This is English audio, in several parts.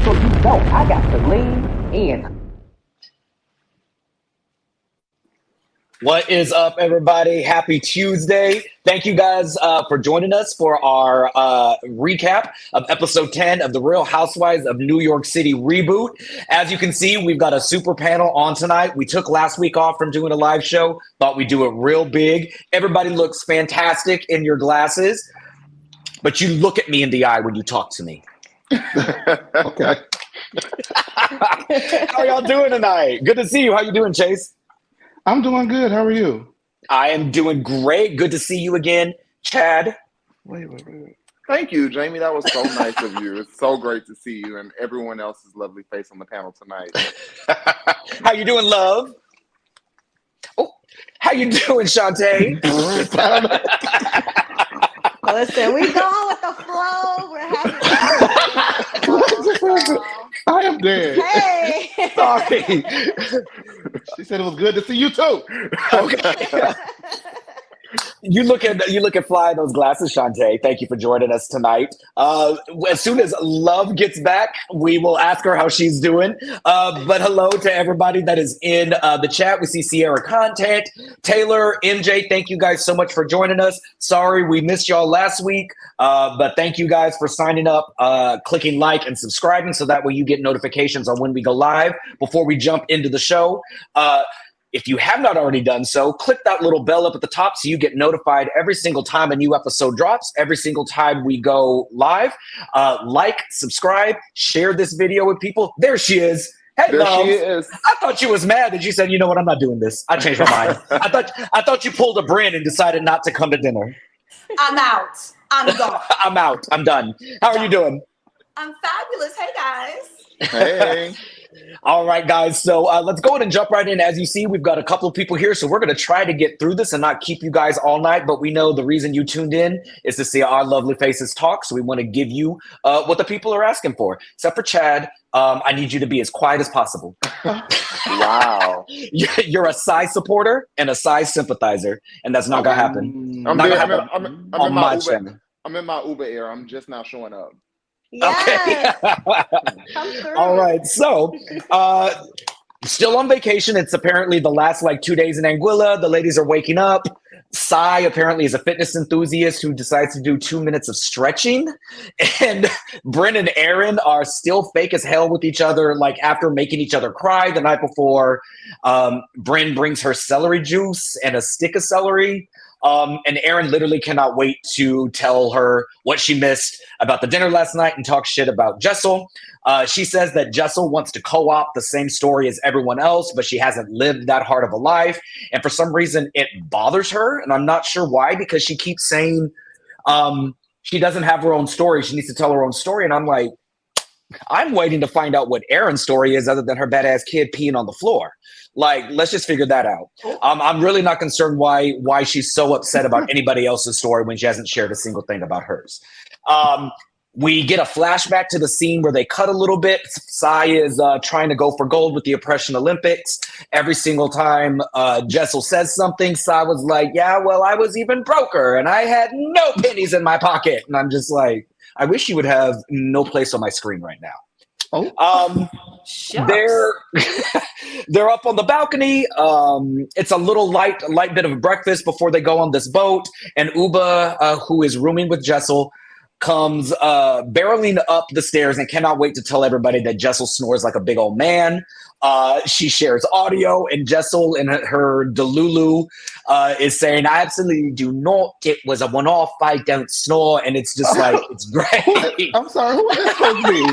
so you know I got to lean in. What is up, everybody? Happy Tuesday. Thank you guys for joining us for our recap of episode 10 of the Real Housewives of New York City Reboot. As you can see, we've got a super panel on tonight. We took last week off from doing a live show, thought we'd do it real big. Everybody looks fantastic in your glasses, but you look at me in the eye when you talk to me. Okay. How are y'all doing tonight? Good to see you. How you doing, Chase? I'm doing good. How are you? I am doing great. Good to see you again, Chad. Wait. Thank you, Jamie. That was so nice of you. It's so great to see you and everyone else's lovely face on the panel tonight. How you doing, love? Oh, how you doing, Shantae? Listen, we going with the flow. We're having I am dead. Hey. Sorry. She said it was good to see you too. Okay. You look at fly in those glasses, Shantae. Thank you for joining us tonight. As soon as Love gets back, we will ask her how she's doing. But hello to everybody that is in the chat. We see Sierra Content, Taylor, MJ. Thank you guys so much for joining us. Sorry we missed y'all last week, but thank you guys for signing up, clicking like and subscribing, so that way you get notifications on when we go live before we jump into the show. If you have not already done so, click that little bell up at the top so you get notified every single time a new episode drops, every single time we go live. Like, subscribe, share this video with people. There she is. Hey, There love. she is. I thought you was mad that you said, you know what, I'm not doing this. I changed my mind. I thought you pulled a Brynn and decided not to come to dinner. I'm out. I'm gone. I'm out. I'm done. How are you doing? I'm fabulous. Hey, guys. Hey. All right, guys. So let's go ahead and jump right in. As you see, we've got a couple of people here. So we're going to try to get through this and not keep you guys all night. But we know the reason you tuned in is to see our lovely faces talk. So we want to give you what the people are asking for. Except for Chad, I need you to be as quiet as possible. Wow. You're a size supporter and a size sympathizer. And that's not going to happen. I'm Not in gonna happen on my my Uber. channel. I'm in my Uber era. I'm just now showing up. Yes. Okay. Come through. All right. So, still on vacation. It's apparently the last 2 days in Anguilla. The ladies are waking up. Sai apparently is a fitness enthusiast who decides to do 2 minutes of stretching. And Brynn and Erin are still fake as hell with each other, after making each other cry the night before. Brynn brings her celery juice and a stick of celery. And Erin literally cannot wait to tell her what she missed about the dinner last night and talk shit about Jessel. She says that Jessel wants to co-opt the same story as everyone else, but she hasn't lived that hard of a life. And for some reason, it bothers her. And I'm not sure why, because she keeps saying she doesn't have her own story. She needs to tell her own story. And I'm like, I'm waiting to find out what Erin's story is other than her badass kid peeing on the floor. Let's just figure that out. I'm really not concerned why she's so upset about anybody else's story when she hasn't shared a single thing about hers. We get a flashback to the scene where they cut a little bit. Sai is trying to go for gold with the Oppression Olympics. Every single time Jessel says something, Sai was like, yeah, well, I was even broker and I had no pennies in my pocket. And I'm just like, I wish you would have no place on my screen right now. They're up on the balcony. It's a little light bit of a breakfast before they go on this boat. And Ubah, who is rooming with Jessel, comes barreling up the stairs and cannot wait to tell everybody that Jessel snores like a big old man. She shares audio, and Jessel in her Delulu is saying, I absolutely do not. It was a one-off. I don't snore. And it's just it's great. I'm sorry, who is this supposed to be?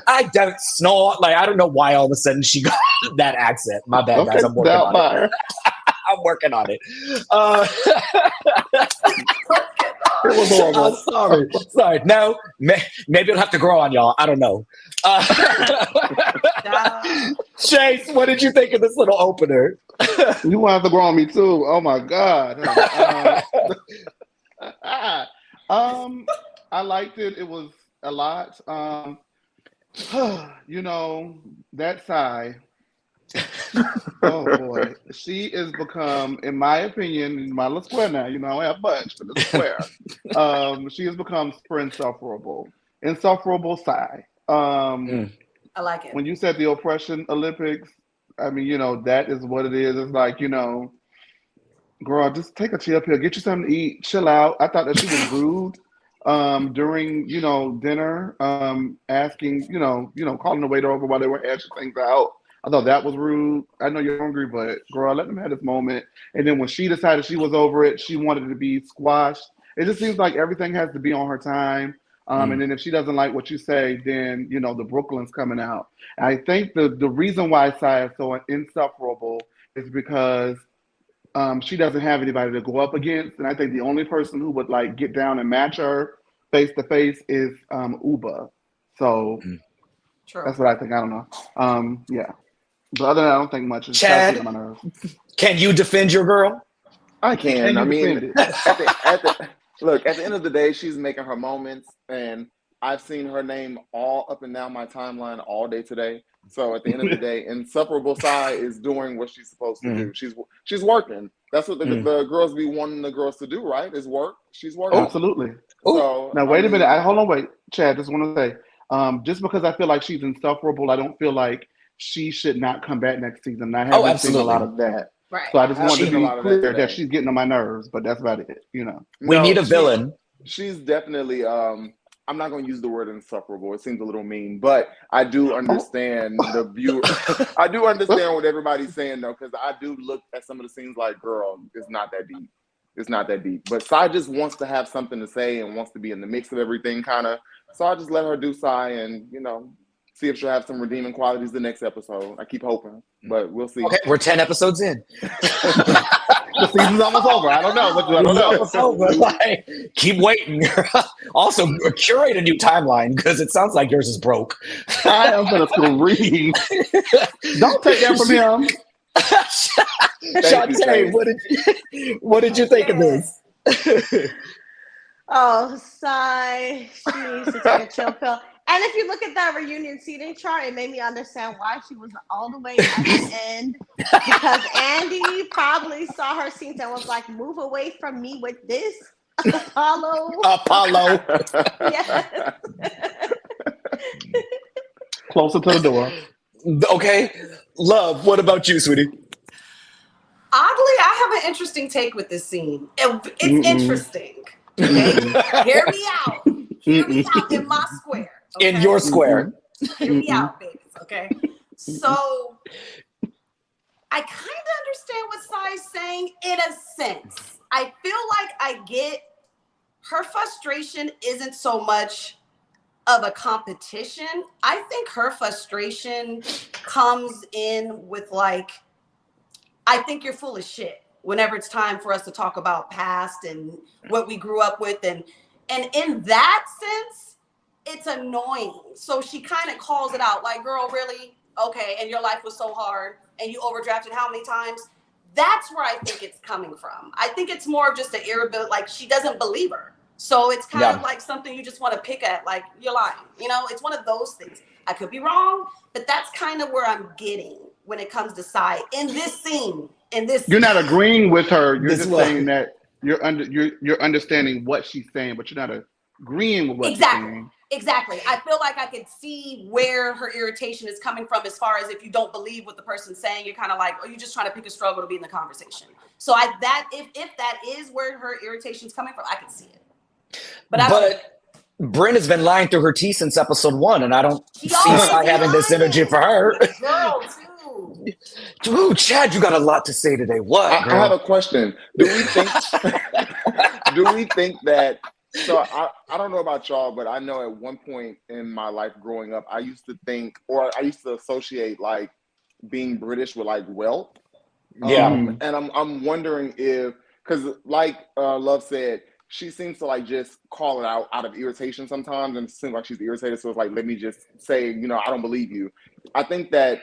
I don't snore. I don't know why all of a sudden she got that accent. My bad, guys. I'm working on it. I'm working on it. It was horrible. Sorry. No, maybe it'll have to grow on y'all. I don't know. Chase, what did you think of this little opener? You want to grow on me too? Oh my God. I liked it. It was a lot. That Sai. Oh boy, she has become, in my opinion, my little square now. I don't have much, but it's square. She has become insufferable Sai. I like it. When you said the oppression Olympics, I mean, that is what it is. It's like, girl, just take a chill pill, get you something to eat, chill out. I thought that she was rude during, dinner, asking, calling the waiter over while they were hashing things out. I thought that was rude. I know you're hungry, but girl, let them have this moment. And then when she decided she was over it, she wanted it to be squashed. It just seems like everything has to be on her time. And then if she doesn't like what you say, then, the Brooklyn's coming out. And I think the reason why Sai is so insufferable is because she doesn't have anybody to go up against. And I think the only person who would like get down and match her face to face is Ubah. So that's what I think. I don't know. Yeah. But other than that, I don't think much. It's Chad, my nerves. Can you defend your girl? I can. I mean, defend look, at the end of the day, she's making her moments, and I've seen her name all up and down my timeline all day today. So at the end of the day, insufferable Sai is doing what she's supposed to do. She's working. That's what the girls be wanting the girls to do, right? Is work. She's working. Absolutely. So now wait a minute. Hold on, wait, Chad. Just want to say, just because I feel like she's insufferable, I don't feel like she should not come back next season. I haven't seen a lot of that. Right. So I just wanted to be clear that that she's getting on my nerves, but that's about it. We need a villain. She's definitely. I'm not going to use the word insufferable. It seems a little mean, but I do understand the view. I do understand what everybody's saying though, because I do look at some of the scenes like, girl, it's not that deep. It's not that deep. But Sai just wants to have something to say and wants to be in the mix of everything, kind of. So I just let her do Sai and see if she'll have some redeeming qualities the next episode. I keep hoping, but we'll see. Okay, we're 10 episodes in. The season's almost over. I don't know. I don't know. Over. Like, keep waiting. Also, curate a new timeline because it sounds like yours is broke. I am gonna scream. Don't take that from him. Shantae, what did you think of this? Oh, Sai, she needs to take a chill pill. And if you look at that reunion seating chart, it made me understand why she was all the way at the end. Because Andy probably saw her scenes and was like, move away from me with this, Apollo. Yes. Closer to the door. Okay. Love, what about you, sweetie? Oddly, I have an interesting take with this scene. It's interesting. Okay? Hear me out. Hear me out in my square. Okay? In your square. Hear me out, babies. Okay. So I kind of understand what Sai's saying in a sense. I feel like I get her frustration isn't so much of a competition. I think her frustration comes in with like, I think you're full of shit whenever it's time for us to talk about past and what we grew up with. And in that sense, it's annoying. So she kind of calls it out like, girl, really? Okay. And your life was so hard and you overdrafted how many times? That's where I think it's coming from. I think it's more of just an irritability, like she doesn't believe her. So it's kind of like something you just want to pick at, like you're lying. It's one of those things. I could be wrong, but that's kind of where I'm getting when it comes to Sai in this scene. You're not agreeing with her. You're just saying that you're understanding what she's saying, but you're not agreeing with what she's saying. Exactly. I feel like I could see where her irritation is coming from as far as if you don't believe what the person's saying, you're kind of like, oh, you're just trying to pick a struggle to be in the conversation. So if that is where her irritation is coming from, I can see it. But Brynn has been lying through her teeth since episode 1, and I don't see Sai having this energy for her. Girl, too. Dude, Chad, you got a lot to say today. What? I have a question. Do we think that? So I don't know about y'all, but I know at one point in my life growing up, I used to think, or I used to associate like being British with like wealth. Yeah. And I'm wondering if, because like Love said, she seems to like just call it out of irritation sometimes, and it seems like she's irritated. So it's like, let me just say, I don't believe you. I think that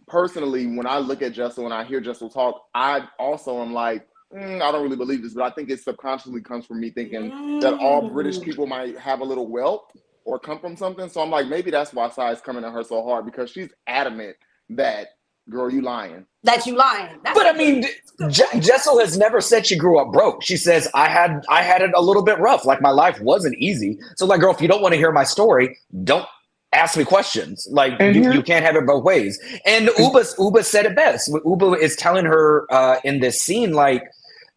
personally, when I look at Jessel and I hear Jessel talk, I also am like, I don't really believe this, but I think it subconsciously comes from me thinking that all British people might have a little wealth or come from something. So I'm like, maybe that's why Sai is coming at her so hard, because she's adamant that, girl, you lying. That you lying. But I mean, Jessel has never said she grew up broke. She says, I had it a little bit rough. Like my life wasn't easy. So like, girl, if you don't want to hear my story, don't ask me questions. Like And you, here- you can't have it both ways. And Ubah said it best. Ubah is telling her in this scene, like,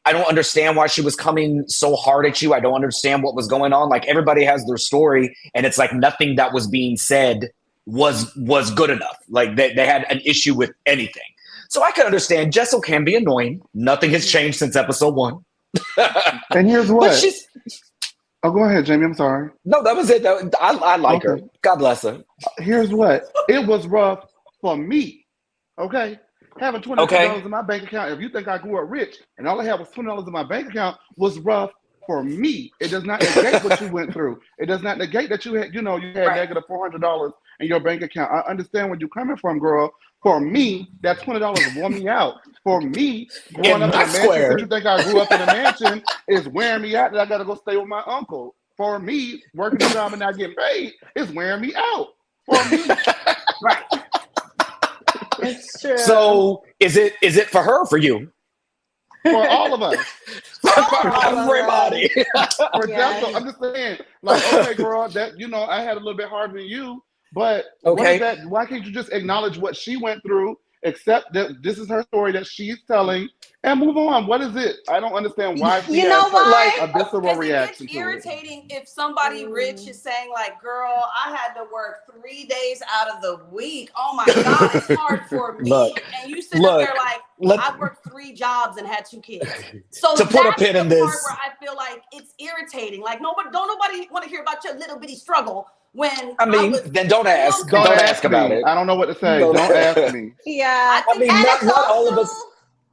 I don't understand why she was coming so hard at you. I don't understand what was going on. Like everybody has their story, and it's like nothing that was being said was good enough. Like they had an issue with anything. So I can understand Jessel can be annoying. Nothing has changed since episode 1. And here's what. But she's Oh, go ahead, Jamie. I'm sorry. no, that was it. I like her. God bless her. Here's what. It was rough for me. Okay? Having $20 Okay. in my bank account, if you think I grew up rich and all I had was $20 in my bank account, was rough for me. It does not negate what you went through. It does not negate that you had, you had Right. negative $400 in your bank account. I understand where you're coming from, girl. For me, that $20 wore me out. For me, growing up in a mansion, square. that you think I grew up in a mansion is wearing me out that I got to go stay with my uncle. For me, working a job and not getting paid is wearing me out. For me. Right. It's true. So is it for her or for you? For all of us. Everybody. For Yeah. Jessel, I'm just saying, like, okay, girl, that I had a little bit harder than you, but what Okay. is that? Why can't you just acknowledge what she went through, accept that this is her story that she's telling, and move on? What is it? I don't understand why she You know has why? a visceral Because reaction it gets to it. irritating if somebody rich is saying like, girl, I had to work 3 days out of the week. Oh my God, it's hard for me. Look, and you sit up there like, let's- I worked 3 jobs and had 2 kids. So To put a that's pin the in part this- where I feel like it's irritating. Like don't nobody want to hear about your little bitty struggle when I mean, was, then don't ask. Don't Don't ask ask about me. it. I don't know what to say. Don't- Don't ask me. Yeah. I mean, And not- it's not all of also- us-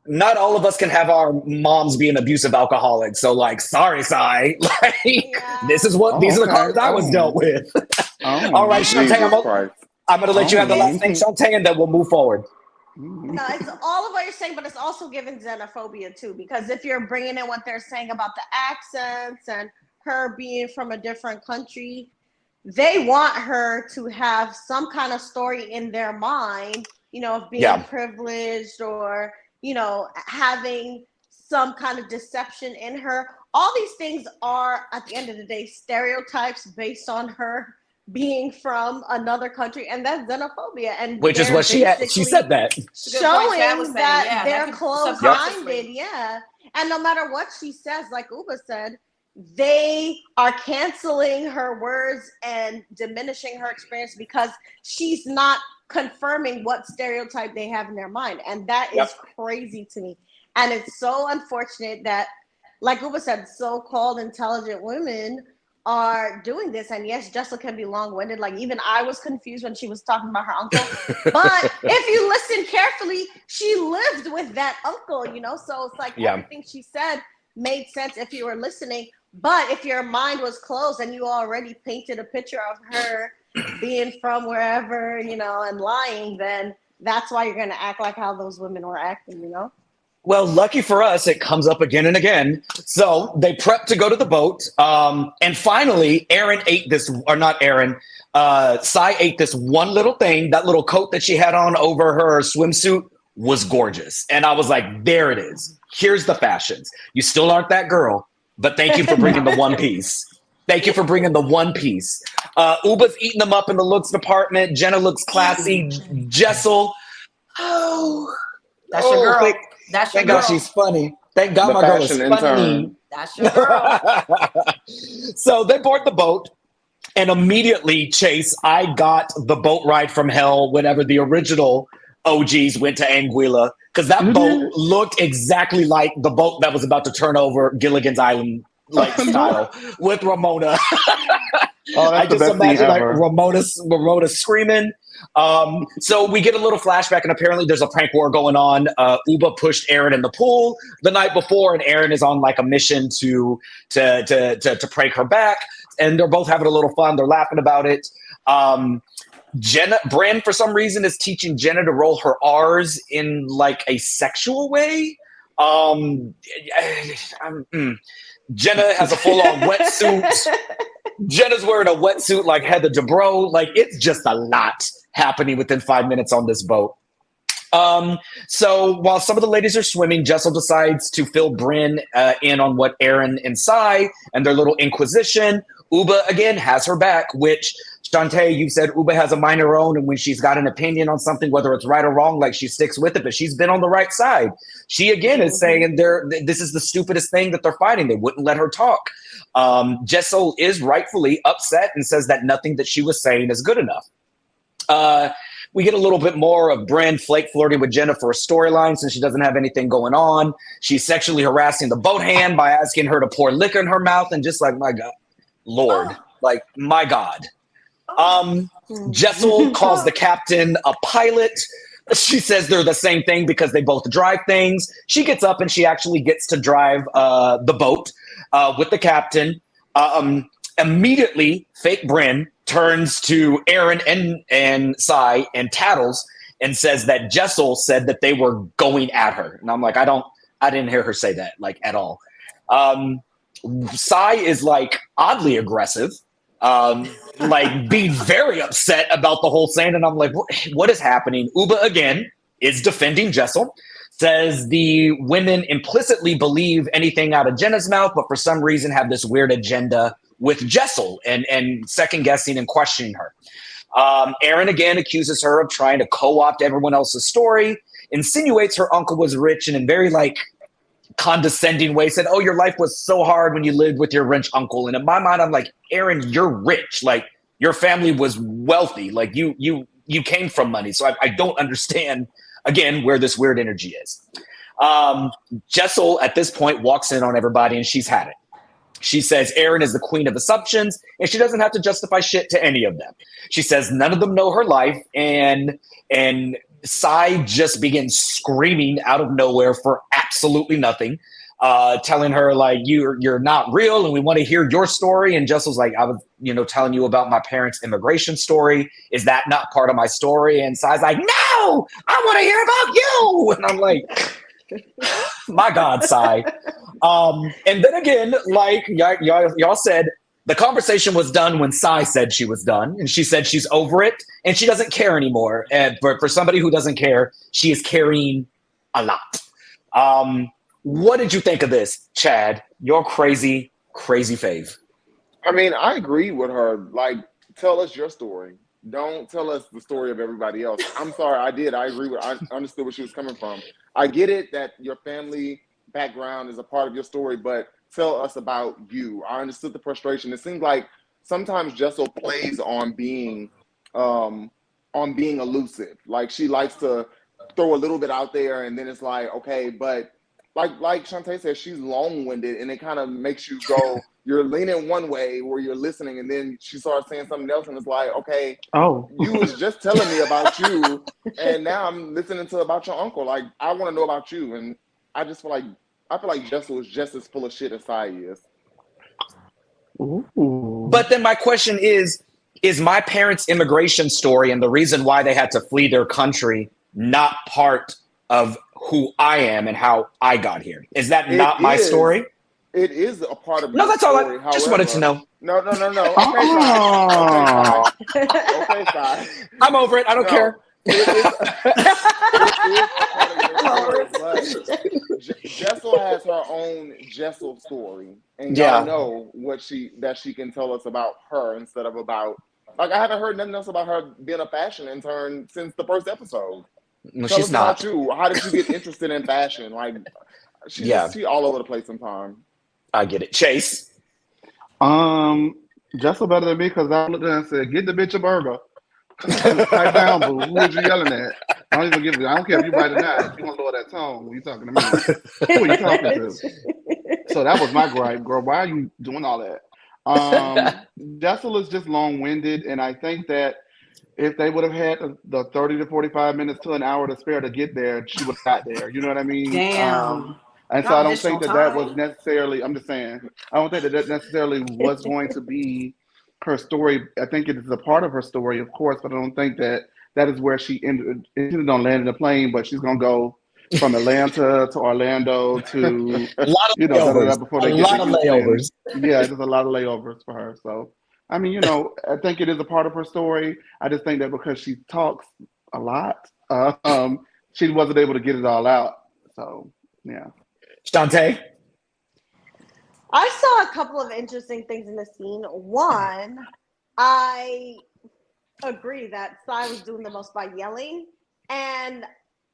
Not all of us can have our moms be an abusive alcoholic. So, like, sorry, Sai. Like, Yeah. these are the okay. cards I was dealt with. Oh, All right, Jesus Shantae, Christ. I'm going to let you have the last thing, Shantae, and then we'll move forward. No, it's all of what you're saying, but it's also giving xenophobia too. Because if you're bringing in what they're saying about the accents and her being from a different country, they want her to have some kind of story in their mind, of being privileged or, having some kind of deception in her. All these things are, at the end of the day, stereotypes based on her being from another country, and that's xenophobia. And Which is what she said that. showing Chad was saying, that yeah, they're that could close-minded, subconsciously. yeah. And no matter what she says, like Ubah said, they are canceling her words and diminishing her experience because she's not confirming what stereotype they have in their mind. And that is crazy to me. And it's so unfortunate that, like Ubah said, so-called intelligent women are doing this. And yes, Jessica can be long-winded. Like even I was confused when she was talking about her uncle. But if you listen carefully, she lived with that uncle, So it's like everything she said made sense if you were listening. But if your mind was closed and you already painted a picture of her being from wherever, and lying, then that's why you're going to act like how those women were acting, Well, lucky for us, it comes up again and again. So they prep to go to the boat. And finally, Erin ate this, or not Erin, Sai ate this one little thing. That little coat that she had on over her swimsuit was gorgeous. And I was like, there it is. Here's the fashions. You still aren't that girl, but thank you for bringing the one piece. Thank you for bringing the one piece. Ubah's eating them up in the looks department. Jenna looks classy. Jessel. That's your girl. That's your Thank girl. God she's funny. Thank God The my girl is fashion funny. intern. That's your girl. So they board the boat, and immediately, Chase, I got the boat ride from hell whenever the original OGs went to Anguilla, because that boat looked exactly like the boat that was about to turn over Gilligan's Island like style with Ramona. I the just best imagine thing like ever. Ramona screaming. So we get a little flashback, and apparently there's a prank war going on. Ubah pushed Erin in the pool the night before, and Erin is on like a mission to prank her back, and they're both having a little fun. They're laughing about it. Brynn, for some reason, is teaching Jenna to roll her R's in like a sexual way. Jenna has a full-on wetsuit. Jenna's wearing a wetsuit like Heather Dubrow. Like, it's just a lot happening within 5 minutes on this boat. So while some of the ladies are swimming, Jessel decides to fill Brynn in on what Erin and Sai and their little inquisition. Ubah, again, has her back, which Shantae, you said Ubah has a mind of her own, and when she's got an opinion on something, whether it's right or wrong, like she sticks with it, but she's been on the right side. She, again, is saying this is the stupidest thing that they're fighting. They wouldn't let her talk. Jessel is rightfully upset and says that nothing that she was saying is good enough. We get a little bit more of Brynn flirting with Jenna for a storyline since she doesn't have anything going on. She's sexually harassing the boat hand by asking her to pour liquor in her mouth, and just like, my God, Lord, like, my God. Jessel calls the captain a pilot. She says they're the same thing because they both drive things. She gets up and she actually gets to drive the boat with the captain. Immediately, fake Brynn turns to Erin and Sai and tattles and says that Jessel said that they were going at her. And I'm like, I didn't hear her say that, like, at all. Sai is like oddly aggressive, like being very upset about the whole thing. And I'm like, what is happening? Ubah again is defending Jessel, says the women implicitly believe anything out of Jenna's mouth, but for some reason have this weird agenda with Jessel and second guessing and questioning her. Erin again accuses her of trying to co-opt everyone else's story, insinuates her uncle was rich, and in very like condescending way said, "Oh, your life was so hard when you lived with your rich uncle." And in my mind, I'm like, Erin, you're rich. Like, your family was wealthy. Like, you came from money. So I don't understand, again, where this weird energy is. Jessel at this point walks in on everybody and she's had it. She says Erin is the queen of assumptions and she doesn't have to justify shit to any of them. She says none of them know her life, and Sai just begins screaming out of nowhere for absolutely nothing, telling her like, you're not real and we want to hear your story. And Jessel's like, I was telling you about my parents' immigration story. Is that not part of my story? And Sai's like, no, I want to hear about you. And I'm like, my God, Sai. And then again, like y'all said, the conversation was done when Sai said she was done, and she said she's over it and she doesn't care anymore. And for somebody who doesn't care, she is carrying a lot. What did you think of this, Chad? Your crazy, crazy fave. I mean, I agree with her. Like, tell us your story. Don't tell us the story of everybody else. I'm sorry, I agree I understood where she was coming from. I get it that your family background is a part of your story, but tell us about you. I understood the frustration. It seems like sometimes Jessel plays on being elusive. Like, she likes to throw a little bit out there and then it's like, okay, but like Shantae said, she's long-winded and it kind of makes you go, you're leaning one way where you're listening, and then she starts saying something else and it's like, okay, you was just telling me about you and now I'm listening to about your uncle. Like, I want to know about you. And I feel like Jessel is just as full of shit as Sai is. Ooh. But then my question is my parents' immigration story and the reason why they had to flee their country not part of who I am and how I got here? Is that not my story? It is a part of No, your that's story. all I just wanted to know. No. Okay, Sai. I'm over it. I don't care. It is a part of your story, but Jessel has her own Jessel story, and y'all know that she can tell us about her instead of about, like, I haven't heard nothing else about her being a fashion intern since the first episode. No, tell she's us not. About you. How did you get interested in fashion? Like, she's all over the place sometimes. I get it. Chase. Jessel better than me because I looked at her and said, "Get the bitch a burger." Pipe down, boo. Who was you yelling at? I don't care if you right or not. You want to lower that tone when you talking to me. Who are you talking to? So that was my gripe, girl. Why are you doing all that? Jessel is just long-winded, and I think that if they would have had the 30 to 45 minutes to an hour to spare to get there, she would have got there. You know what I mean? Damn. And so I don't think that was necessarily, I'm just saying, I don't think that necessarily was going to be her story. I think it is a part of her story, of course, but I don't think that is where she ended on landing the plane, but she's going to go from Atlanta to Orlando to, a lot of layovers. Before they get to layovers. Yeah, there's a lot of layovers for her. So, I mean, I think it is a part of her story. I just think that because she talks a lot, she wasn't able to get it all out. So, yeah. Shantae? I saw a couple of interesting things in the scene. One, I agree that Sai was doing the most by yelling, and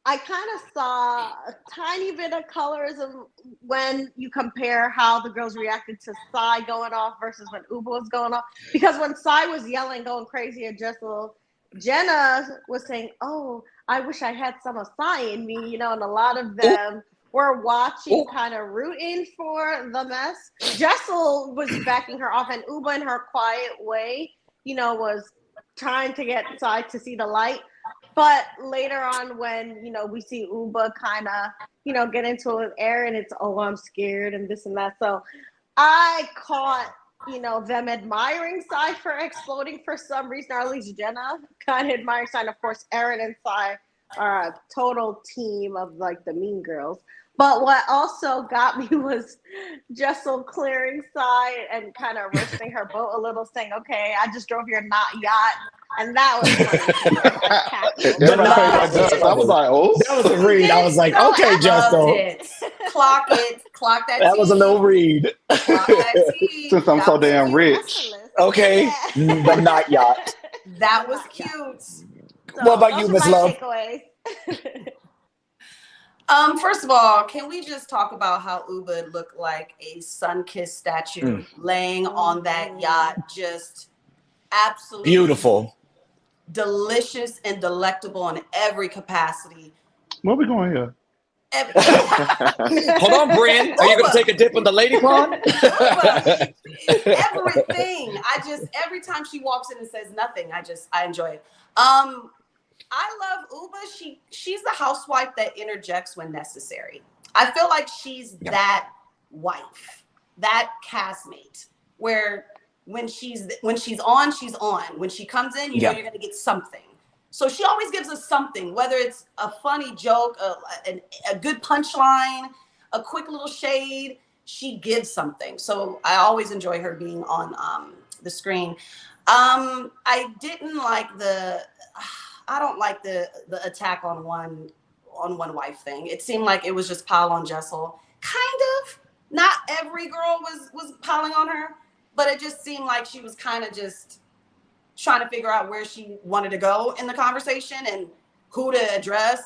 I kind of saw a tiny bit of colorism when you compare how the girls reacted to Sai going off versus when Ubah was going off. Because when Sai was yelling, going crazy at Jessel, Jenna was saying, "Oh, I wish I had some of Sai in me," and a lot of them were watching, kind of rooting for the mess. Jessel was backing her off, and Ubah, in her quiet way, was trying to get Sai to see the light. But later on, when we see Ubah kind of get into it with Erin, it's I'm scared and this and that. So I caught them admiring Sai for exploding for some reason, or at least Jenna kind of admiring Sai. And of course, Erin and Sai are a total team of like the mean girls. But what also got me was Jessel clearing Sai and kind of roasting her boat a little, saying, "Okay, I just drove your not yacht." And that was funny. I was like, "Oh, that was a read." I was like, "Okay, Jessel, clock that." That was a little read. Since I'm so damn rich. Okay, but not yacht. That was cute. So what about you, Miss Love? First of all, can we just talk about how Ubah looked like a sun-kissed statue laying on that yacht? Just absolutely beautiful, delicious, and delectable in every capacity. Where we going here? Hold on, Brynn. Are you going to take a dip in the lady pond? Everything. Every time she walks in and says nothing, I enjoy it. I love Ubah. She's the housewife that interjects when necessary. I feel like she's that wife, that castmate, where when she's on, she's on. When she comes in, you know you're gonna get something. So she always gives us something, whether it's a funny joke, a good punchline, a quick little shade. She gives something. So I always enjoy her being on the screen. I don't like the attack on one wife thing. It seemed like it was just pile on Jessel. Kind of. Not every girl was piling on her, but it just seemed like she was kind of just trying to figure out where she wanted to go in the conversation and who to address.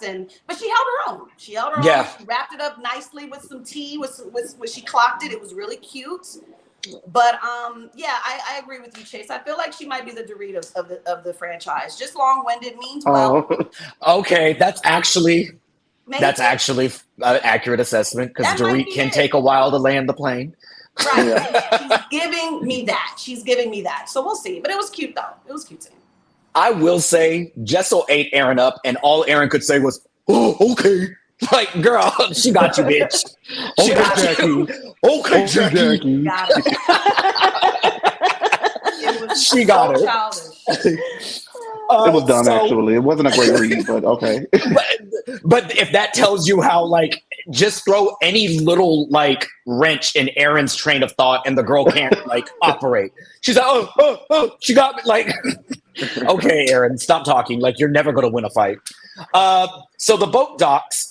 But she held her own. She wrapped it up nicely with some tea. When she clocked it, it was really cute. But I agree with you, Chase. I feel like she might be the Doritos of the franchise. Just long-winded, means well. Okay, that's actually an accurate assessment, because Dorit can take a while to land the plane. Right. She's giving me that. So we'll see. But it was cute, though. It was cute. I will say, Jessel ate Erin up, and all Erin could say was, "Oh, okay." Like, girl, she got you, bitch. She got you. Okay, Jackie. Got her. It was she got her. Childish. It was dumb, actually. It wasn't a great read, but okay. but if that tells you how, like, just throw any little, like, wrench in Erin's train of thought and the girl can't, like, operate. She's like, oh, she got me. Like, okay, Erin, stop talking. Like, you're never going to win a fight. So the boat docks.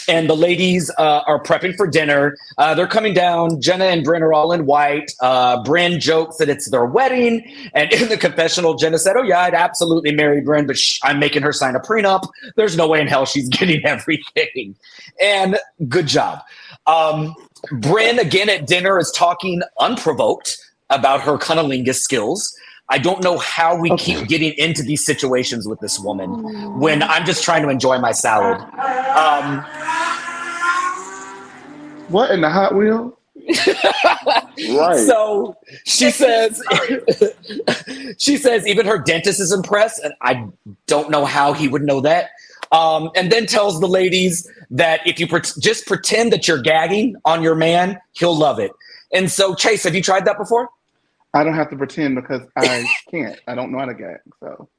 And the ladies are prepping for dinner. They're coming down. Jenna and Brynn are all in white. Brynn jokes that it's their wedding. And in the confessional, Jenna said, "Oh, yeah, I'd absolutely marry Brynn, but I'm making her sign a prenup. There's no way in hell she's getting everything." And good job. Brynn, again at dinner, is talking unprovoked about her cunnilingus skills. I don't know how we keep getting into these situations with this woman when I'm just trying to enjoy my salad. What in the Hot Wheel? Right. So she says, even her dentist is impressed, and I don't know how he would know that. And then tells the ladies that if you just pretend that you're gagging on your man, he'll love it. And so, Chase, have you tried that before? I don't have to pretend because I can't. I don't know how to gag. So,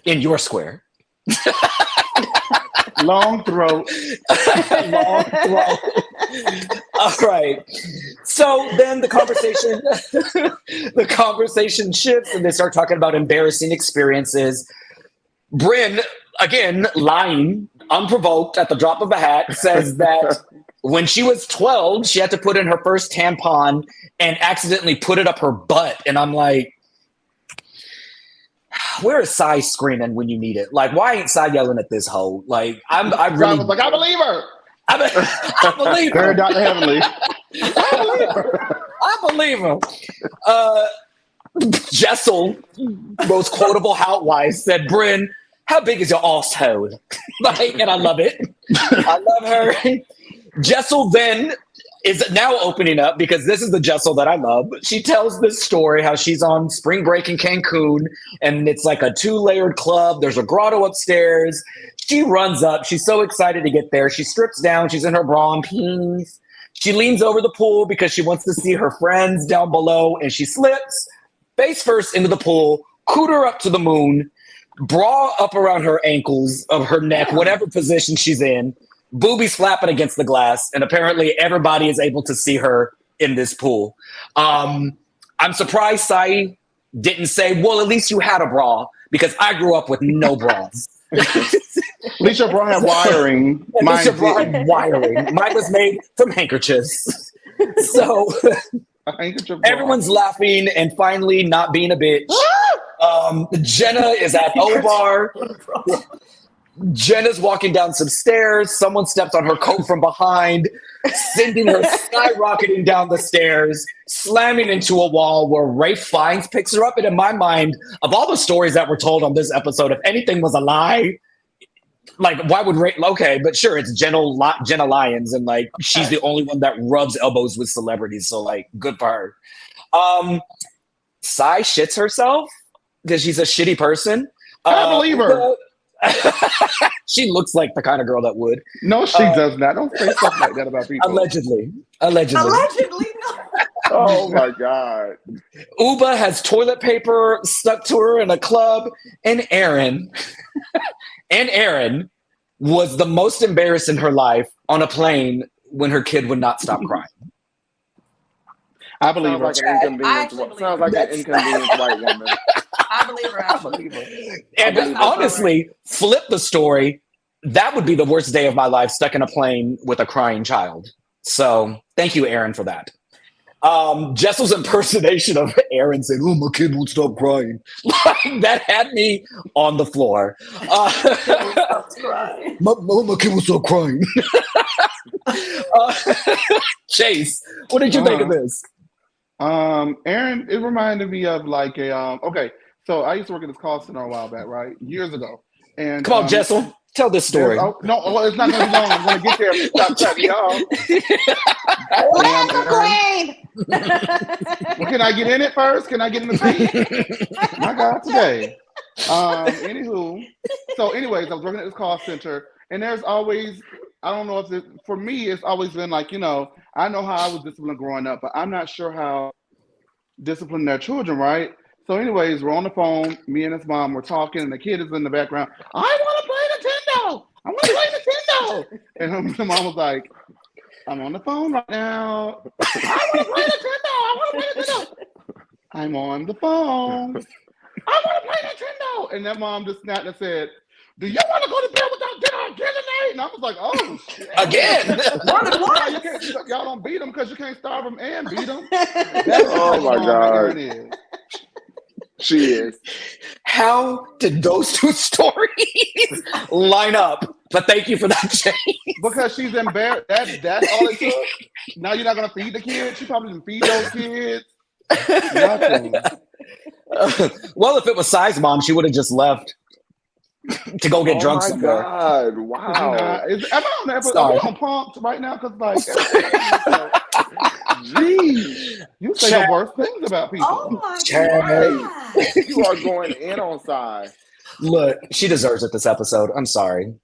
in your square, long throat. Long throat. All right. So then the conversation shifts, and they start talking about embarrassing experiences. Brynn, again, lying unprovoked at the drop of a hat, says that when she was 12, she had to put in her first tampon and accidentally put it up her butt. And I'm like, Where is Sai screaming when you need it? Like, why ain't Sai yelling at this hoe? Like, I I really was like, I believe her. I believe her. Very Dr. Heavenly. I believe him. Jessel, most quotable housewife, said, Brynn, how big is your asshole? Like, and I love it. I love her. Jessel then is now opening up because this is the Jessel that I love. She tells this story how she's on spring break in Cancun and it's like a 2-layered club. There's a grotto upstairs. She runs up. She's so excited to get there. She strips down. She's in her bra and peas. She leans over the pool because she wants to see her friends down below and she slips face first into the pool, cooter up to the moon, bra up around her ankles, of her neck, whatever position she's in, boobies flapping against the glass, and apparently everybody is able to see her in this pool. I'm surprised Sai didn't say, well, at least you had a bra, because I grew up with no bras. At least your bra had wiring. At least your bra had wiring. Mine was made from handkerchiefs. So everyone's laughing and finally not being a bitch. Jenna is at O-Bar. Jenna's walking down some stairs. Someone steps on her coat from behind, sending her skyrocketing down the stairs, slamming into a wall where Rafe Fiennes picks her up. And in my mind, of all the stories that were told on this episode, if anything was a lie, like, why would Rafe? Okay, but sure, it's Jenna Lyons, and like she's the only one that rubs elbows with celebrities. So like, good for her. Sai shits herself because she's a shitty person. I believe her. She looks like the kind of girl that would. No, she does not. Don't say stuff like that about people. Allegedly. Allegedly, no. Oh my God. Ubah has toilet paper stuck to her in a club, and Erin was the most embarrassed in her life on a plane when her kid would not stop crying. I believe her. Sounds like an inconvenienced white woman. I believe her. I believe her. And honestly, flip the story. That would be the worst day of my life, stuck in a plane with a crying child. So thank you, Erin, for that. Jessel's impersonation of Erin saying, oh, my kid won't stop crying. Like, that had me on the floor. My kid will stop crying. Chase, what did you think of this? Erin, it reminded me of like a okay. So I used to work at this call center a while back, right? Years ago. And come on, Jessel, tell this story. No, well, it's not going to be long. I'm going to get there. Stop cutting y'all. Well, can I get in it first? Can I get in the seat? My God, today. Anywho, so anyways, I was working at this call center, and there's always, I don't know if it, for me, it's always been like, you know, I know how I was disciplined growing up, but I'm not sure how disciplined their children, right? So anyways, we're on the phone, me and his mom were talking, and the kid is in the background, I want to play Nintendo! I want to play Nintendo! And the mom was like, I'm on the phone right now. I want to play Nintendo! I want to play Nintendo! I'm on the phone. I want to play Nintendo! And that mom just snapped and said, do you want to go to bed without dinner again tonight? And I was like, oh, shit. Again? Y'all don't beat them because you can't starve them and beat them. Oh my God. She is. How did those two stories line up? But thank you for that, Jay. Because she's embarrassed. That's all it took. Now you're not going to feed the kids. She probably didn't feed those kids. Nothing. Well, if it was Sai's mom, she would have just left to go get drunk somewhere. Oh my God! Wow. Am I on pumped right now? Because like, geez, you say the worst things about people. Oh my God! You are going in on Sai. Look, she deserves it this episode. I'm sorry.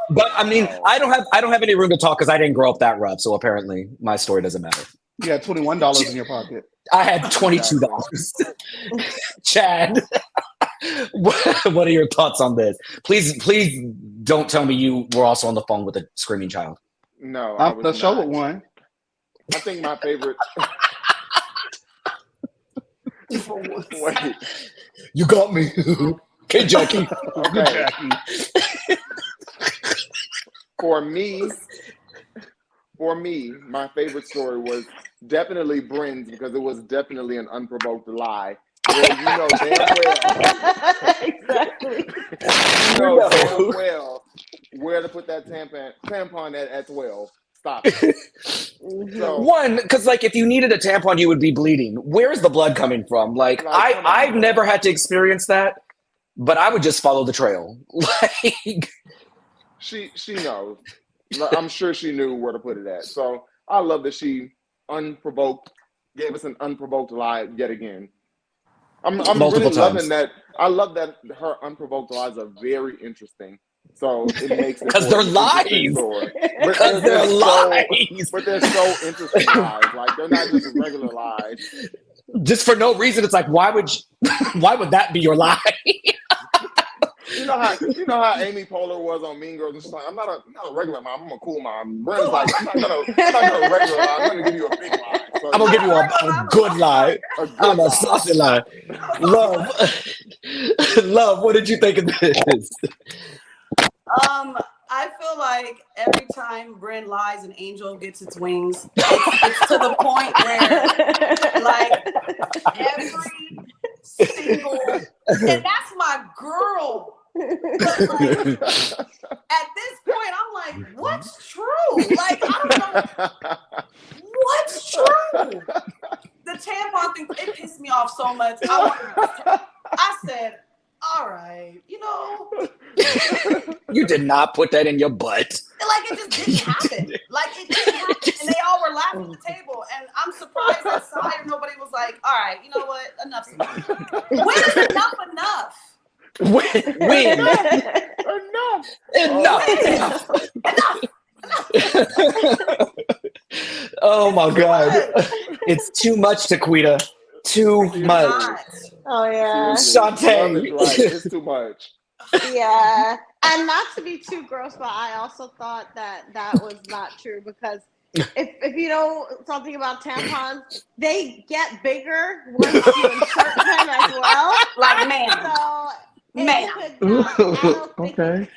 But I mean, I don't have any room to talk because I didn't grow up that rough. So apparently, my story doesn't matter. You had $21 in your pocket. I had $22. Chad, what are your thoughts on this? Please don't tell me you were also on the phone with a screaming child. No, the show with one. I think my favorite. Wait, you got me. Okay, Jackie. Okay. For me, my favorite story was definitely Brynn's because it was definitely an unprovoked lie. Well, you know damn well. Exactly. You know damn well where to put that tampon at 12. Stop it. So, One, because like if you needed a tampon, you would be bleeding. Where's the blood coming from? Like Like, come on, I've bro. never had to experience that, but I would just follow the trail. Like She knows. I'm sure she knew where to put it at. So I love that she unprovoked gave us an unprovoked lie yet again. I'm Multiple really times. loving that. I love that her unprovoked lies are very interesting. So it makes it 'Cause for they're an interesting lies. story. Because they're lies. But they're so interesting lies. Like they're not just regular lies. Just for no reason. It's like, why would that be your lie? You know how Amy Poehler was on Mean Girls, and she's like, I'm not a regular mom, I'm a cool mom. Brynn's like, I'm not gonna regular lie, I'm gonna give you a big lie. So, I'm gonna give you a good lie. a good I'm a lie. saucy lie. Love, what did you think of this? I feel like every time Brynn lies, an angel gets its wings. It's to the point where, like, every single, and that's my girl. But like, at this point, I'm like, what's true? Like, I don't know what's true. The tampon thing, it pissed me off so much. I said, all right, You did not put that in your butt. like it just didn't happen. Like it didn't happen, and they all were laughing at the table. And I'm surprised that side nobody was like, all right, you know what? Enough's enough. When is enough enough? When? Enough. Oh my God. It's too much, Taquita. Too much. Not. Oh yeah. Shantae. Love is right. It's too much. Yeah. And not to be too gross, but I also thought that was not true because if you know something about tampons, they get bigger once you insert them as well. Like, man. So Man. Okay.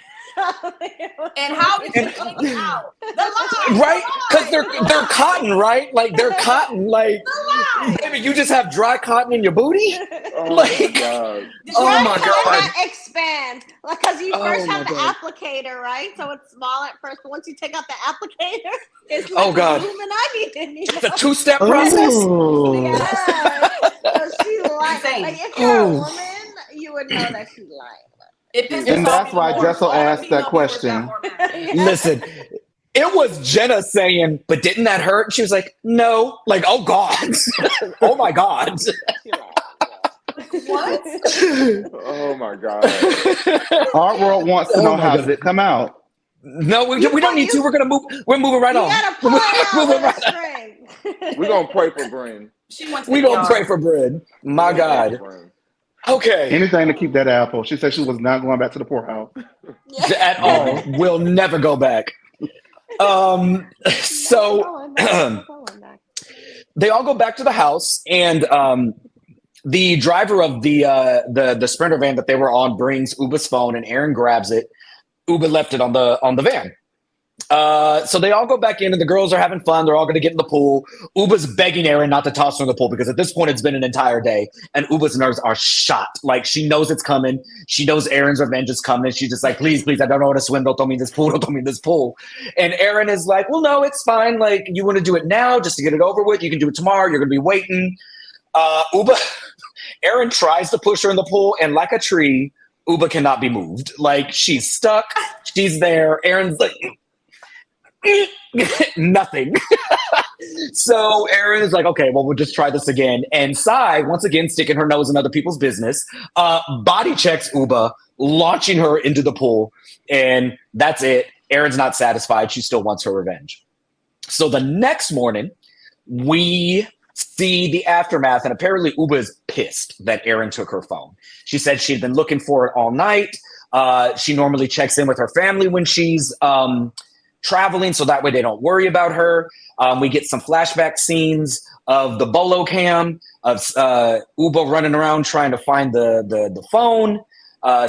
And how did you take out? The lie. Right? Because they're cotton, right? Like they're cotton. Like, lie. baby, you just have dry cotton in your booty? Oh Like- my God. Oh my Right, God. that expands because you first Oh have my the God. applicator, right? So it's small at first, but once you take out the applicator, it's Oh, like God. Illuminati in you. It's a two-step process. Oh. Yeah. So she lied. Insane. Like if you're a Oh. woman, you would know that she lied. It pisses And me that's off why even more. Jessel All the asked that female question. viewers got more mad. Listen, it was Jenna saying, but didn't that hurt? And she was like, no. Like, oh God. Oh my God. She lied. What? Oh my God. Our world wants to Oh know my how God. did it come out. No, we don't need to. We're gonna move. We're moving right You on. gotta pull it out Moving with a right on. string. We're gonna pray for Brynn. She went to We the gonna ER. pray for Brynn. My We're gonna pray God. for Brynn. Okay. Anything to keep that apple. She said she was not going back to the poorhouse. At all. We'll never go back. So they all go back to the house, and the driver of the Sprinter van that they were on brings Ubah's phone, and Erin grabs it. Ubah left it on the van. So they all go back in, and the girls are having fun. They're all going to get in the pool. Ubah's begging Erin not to toss her in the pool because at this point it's been an entire day, and Ubah's nerves are shot. Like she knows it's coming. She knows Erin's revenge is coming. She's just like, please, I don't know how to swim. Don't throw me in this pool. Don't throw me in this pool. And Erin is like, well, no, it's fine. Like you want to do it now just to get it over with. You can do it tomorrow. You're going to be waiting. Erin tries to push her in the pool, and like a tree, Ubah cannot be moved. Like she's stuck. She's there. Erin's like, nothing. So Erin is like, okay, well, we'll just try this again. And Sai, once again, sticking her nose in other people's business, body checks Ubah, launching her into the pool. And that's it. Erin's not satisfied. She still wants her revenge. So the next morning, we see the aftermath. And apparently Ubah is pissed that Erin took her phone. She said she'd been looking for it all night. She normally checks in with her family when she's traveling, so that way they don't worry about her. We get some flashback scenes of the bolo cam of Ubah running around trying to find the phone.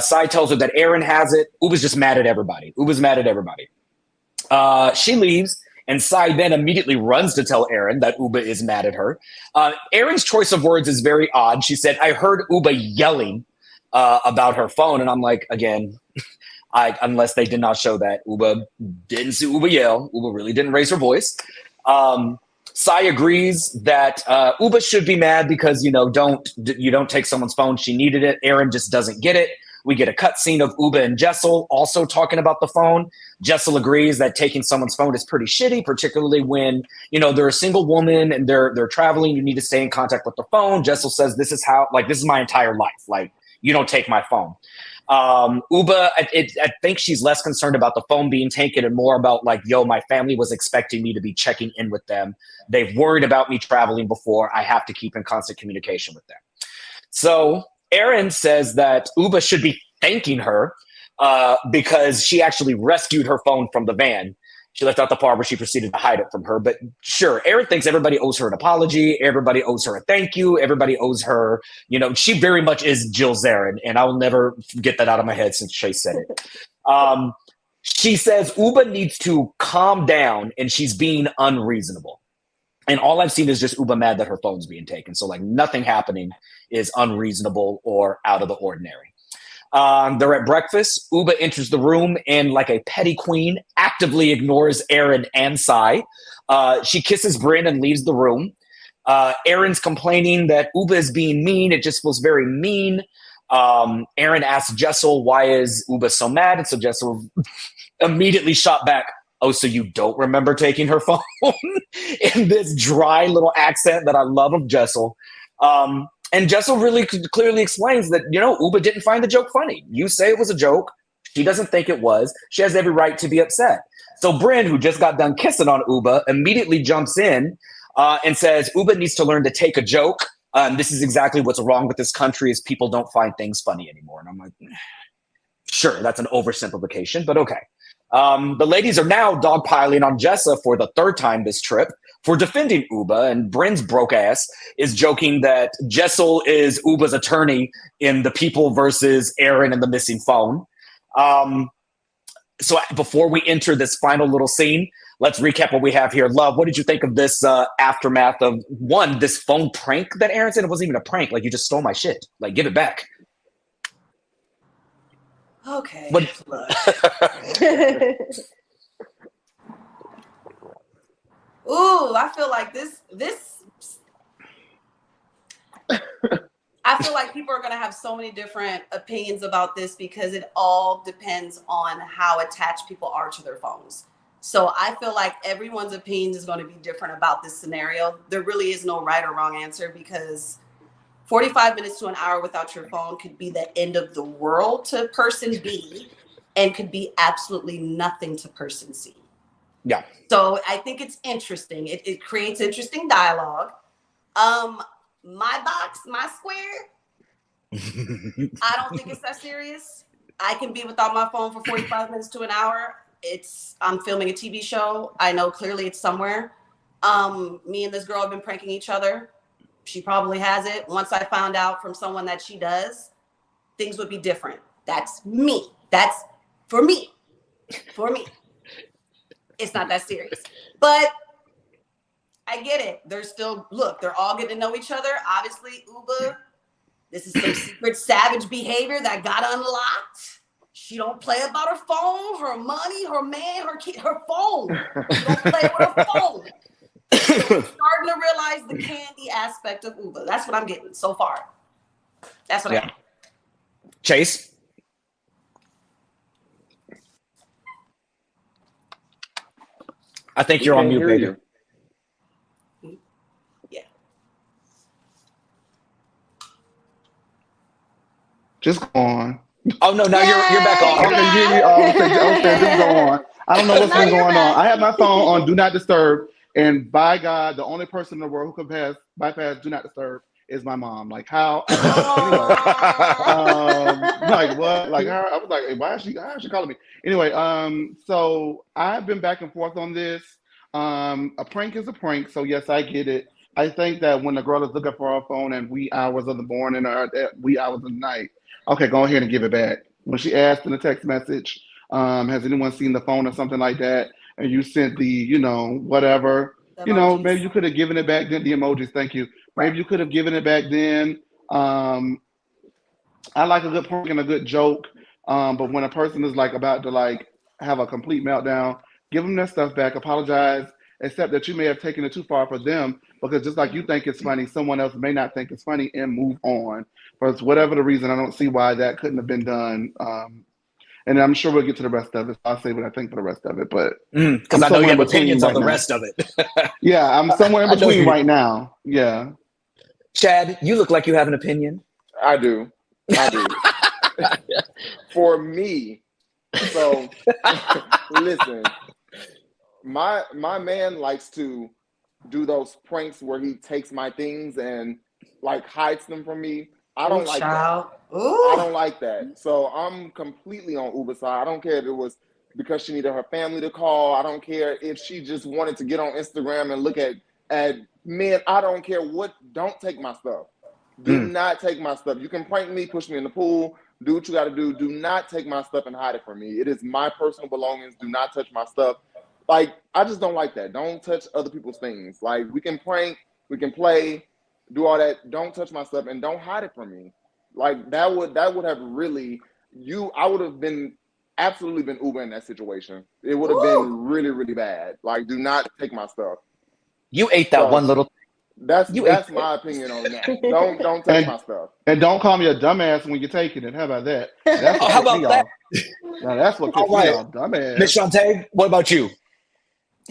Sai tells her that Erin has it. Ubah's just mad at everybody. She leaves. And Sai then immediately runs to tell Erin that Ubah is mad at her. Erin's choice of words is very odd. She said, I heard Ubah yelling about her phone. And I'm like, again, unless they did not show that, Ubah didn't see Ubah yell. Ubah really didn't raise her voice. Sai agrees that Ubah should be mad because, you don't take someone's phone. She needed it. Erin just doesn't get it. We get a cutscene of Ubah and Jessel also talking about the phone. Jessel agrees that taking someone's phone is pretty shitty, particularly when, they're a single woman and they're traveling. You need to stay in contact with the phone. Jessel says, this is my entire life. Like, you don't take my phone. Ubah, I think she's less concerned about the phone being taken and more about like, my family was expecting me to be checking in with them. They've worried about me traveling before. I have to keep in constant communication with them. So Erin says that Ubah should be thanking her because she actually rescued her phone from the van. She left out the part where she proceeded to hide it from her. But sure, Erin thinks everybody owes her an apology. Everybody owes her a thank you. Everybody owes her, she very much is Jill Zarin. And I will never get that out of my head since Chase said it. She says Ubah needs to calm down and she's being unreasonable. And all I've seen is just Ubah mad that her phone's being taken. So like nothing happening is unreasonable or out of the ordinary. They're at breakfast. Ubah enters the room and, like a petty queen, actively ignores Erin and Sai. She kisses Brynn and leaves the room. Erin's complaining that Ubah is being mean. It just feels very mean. Erin asks Jessel, why is Ubah so mad? And so Jessel immediately shot back, oh, so you don't remember taking her phone? In this dry little accent that I love of Jessel. And Jessel really clearly explains that, Ubah didn't find the joke funny. You say it was a joke. She doesn't think it was. She has every right to be upset. So Brynn, who just got done kissing on Ubah, immediately jumps in and says, Ubah needs to learn to take a joke. This is exactly what's wrong with this country is people don't find things funny anymore. And I'm like, sure, that's an oversimplification, but okay. The ladies are now dogpiling on Jessa for the third time this trip for defending Ubah, and Brynn's broke ass is joking that Jessel is Ubah's attorney in the People versus Erin and the missing phone. So before we enter this final little scene, let's recap what we have here. Love, what did you think of this aftermath of, one, this phone prank that Erin said? It wasn't even a prank. Like, you just stole my shit. Like, give it back. Okay. Ooh, I feel like this. I feel like people are going to have so many different opinions about this because it all depends on how attached people are to their phones. So I feel like everyone's opinion is going to be different about this scenario. There really is no right or wrong answer because 45 minutes to an hour without your phone could be the end of the world to person B and could be absolutely nothing to person C. Yeah. So I think it's interesting. It creates interesting dialogue. My box, my square, I don't think it's that serious. I can be without my phone for 45 minutes to an hour. I'm filming a TV show. I know clearly it's somewhere. Me and this girl have been pranking each other. She probably has it. Once I found out from someone that she does, things would be different. That's me. That's for me. For me. It's not that serious. But I get it. They're all getting to know each other. Obviously, Ubah, this is some secret savage behavior that got unlocked. She don't play about her phone, her money, her man, her kid, her phone. She don't play with her phone. So I'm starting to realize the candy aspect of Ubah. That's what I'm getting so far. That's what I'm getting. Chase? I think you're on mute, baby. Yeah. Just go on. Oh, no, now you're back on. Okay, just go on. I don't know what's been going on. I have my phone on Do Not Disturb, and by God, the only person in the world who can bypass Do Not Disturb is my mom. Like, how? Like, what? Like, how? I was like, hey, why is she calling me? Anyway, so I've been back and forth on this. A prank is a prank, so yes, I get it. I think that when the girl is looking for her phone at wee hours of the morning or at wee hours of the night, okay, go ahead and give it back. When she asked in the text message, has anyone seen the phone or something like that? and you sent the, whatever, The maybe emojis. you could have given it back then. The emojis, thank you. Right. Maybe you could have given it back then. I like a good prank and a good joke. But when a person is like about to like have a complete meltdown, give them their stuff back, apologize, accept that you may have taken it too far for them, because just like you think it's funny, someone else may not think it's funny, and move on. For whatever the reason, I don't see why that couldn't have been done. And I'm sure we'll get to the rest of it. I'll say what I think for the rest of it, but Because I'm I know you somewhere in have between opinions on right the now. rest of it. Yeah, I'm somewhere in I know between you- right now. Yeah. Chad, you look like you have an opinion. I do. For me, so listen, my man likes to do those pranks where he takes my things and like hides them from me. I don't like child. that. Ooh. I don't like that. So I'm completely on Ubah's side. I don't care if it was because she needed her family to call. I don't care if she just wanted to get on Instagram and look at men. I don't care what. Don't take my stuff. Do not take my stuff. You can prank me, push me in the pool, do what you got to do. Do not take my stuff and hide it from me. It is my personal belongings. Do not touch my stuff. Like, I just don't like that. Don't touch other people's things. Like, we can prank, we can play, do all that. Don't touch my stuff and don't hide it from me. Like, that would have really, I would have absolutely been Ubah in that situation. It would have been really, really bad. Like, do not take my stuff. You ate that one little. That's my opinion on that. Don't touch my stuff. And don't call me a dumbass when you're taking it. How about that? That's what How pissed about me that? off. Now that's what All pissed right. me off. Dumbass. Miss Shantae, what about you?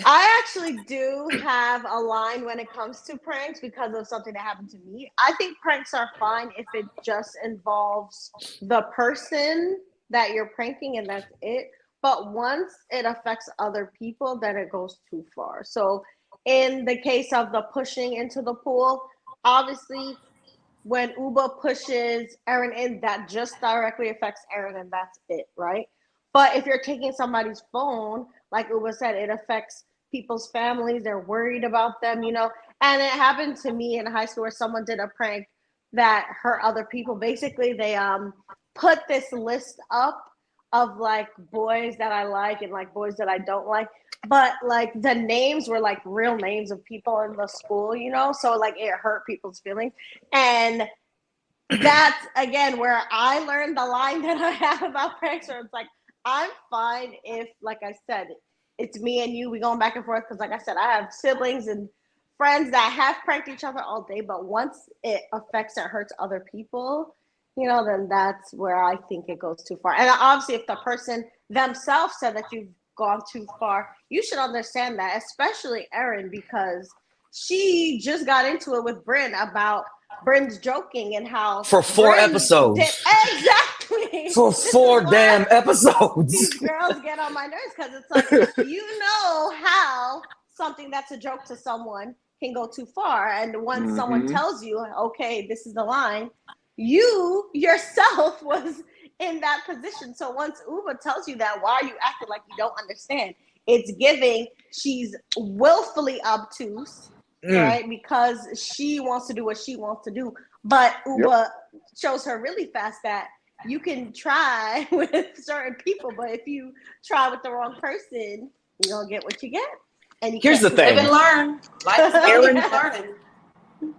I actually do have a line when it comes to pranks because of something that happened to me. I think pranks are fine if it just involves the person that you're pranking and that's it. But once it affects other people, then it goes too far. So in the case of the pushing into the pool, obviously when Ubah pushes Erin in, that just directly affects Erin and that's it, right? But if you're taking somebody's phone, like Ubah said, it affects people's families. They're worried about them, And it happened to me in high school where someone did a prank that hurt other people. Basically, they put this list up of like boys that I like and like boys that I don't like. But like the names were like real names of people in the school, So like it hurt people's feelings. And that's again where I learned the line that I have about pranks where it's like, I'm fine if, like I said, it's me and you, we going back and forth. Because like I said, I have siblings and friends that have pranked each other all day. But once it affects and hurts other people, then that's where I think it goes too far. And obviously, if the person themselves said that you've gone too far, you should understand that, especially Erin, because she just got into it with Brynn about Brynn's joking and how For 4 Brynn episodes. Exactly. For 4 damn episodes. These girls get on my nerves because it's like, how something that's a joke to someone can go too far. And once someone tells you, okay, this is the line, you yourself was in that position. So once Ubah tells you that, why are you acting like you don't understand? It's giving she's willfully obtuse, right? Because she wants to do what she wants to do. But Ubah shows her really fast that you can try with certain people, but if you try with the wrong person, you're going to get what you get. And Here's the thing. Live and learn. Erin, learning.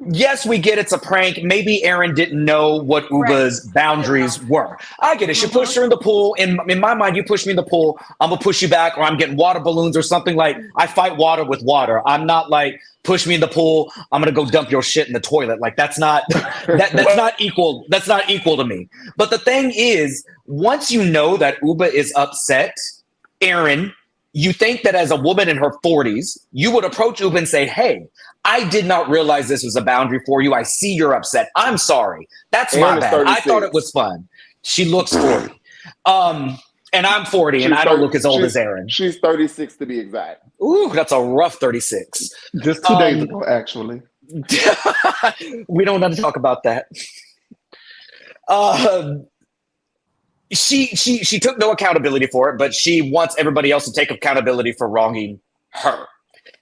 Yes, we get it's a prank. Maybe Erin didn't know what Ubah's boundaries were. I get it. She pushed her in the pool. In my mind, you push me in the pool, I'm going to push you back, or I'm getting water balloons or something. Like, I fight water with water. I'm not like, push me in the pool, I'm going to go dump your shit in the toilet. Like, that's not that's not equal. That's not equal to me. But the thing is, once you know that Ubah is upset, Erin, you think that as a woman in her 40s, you would approach Ubah and say, hey, I did not realize this was a boundary for you. I see you're upset. I'm sorry. That's my bad. 36. I thought it was fun. She looks 40. And I'm 40, and I don't look as old as Erin. She's 36 to be exact. Ooh, that's a rough 36. Just 2 days ago, actually. We don't want to talk about that. She took no accountability for it, but she wants everybody else to take accountability for wronging her.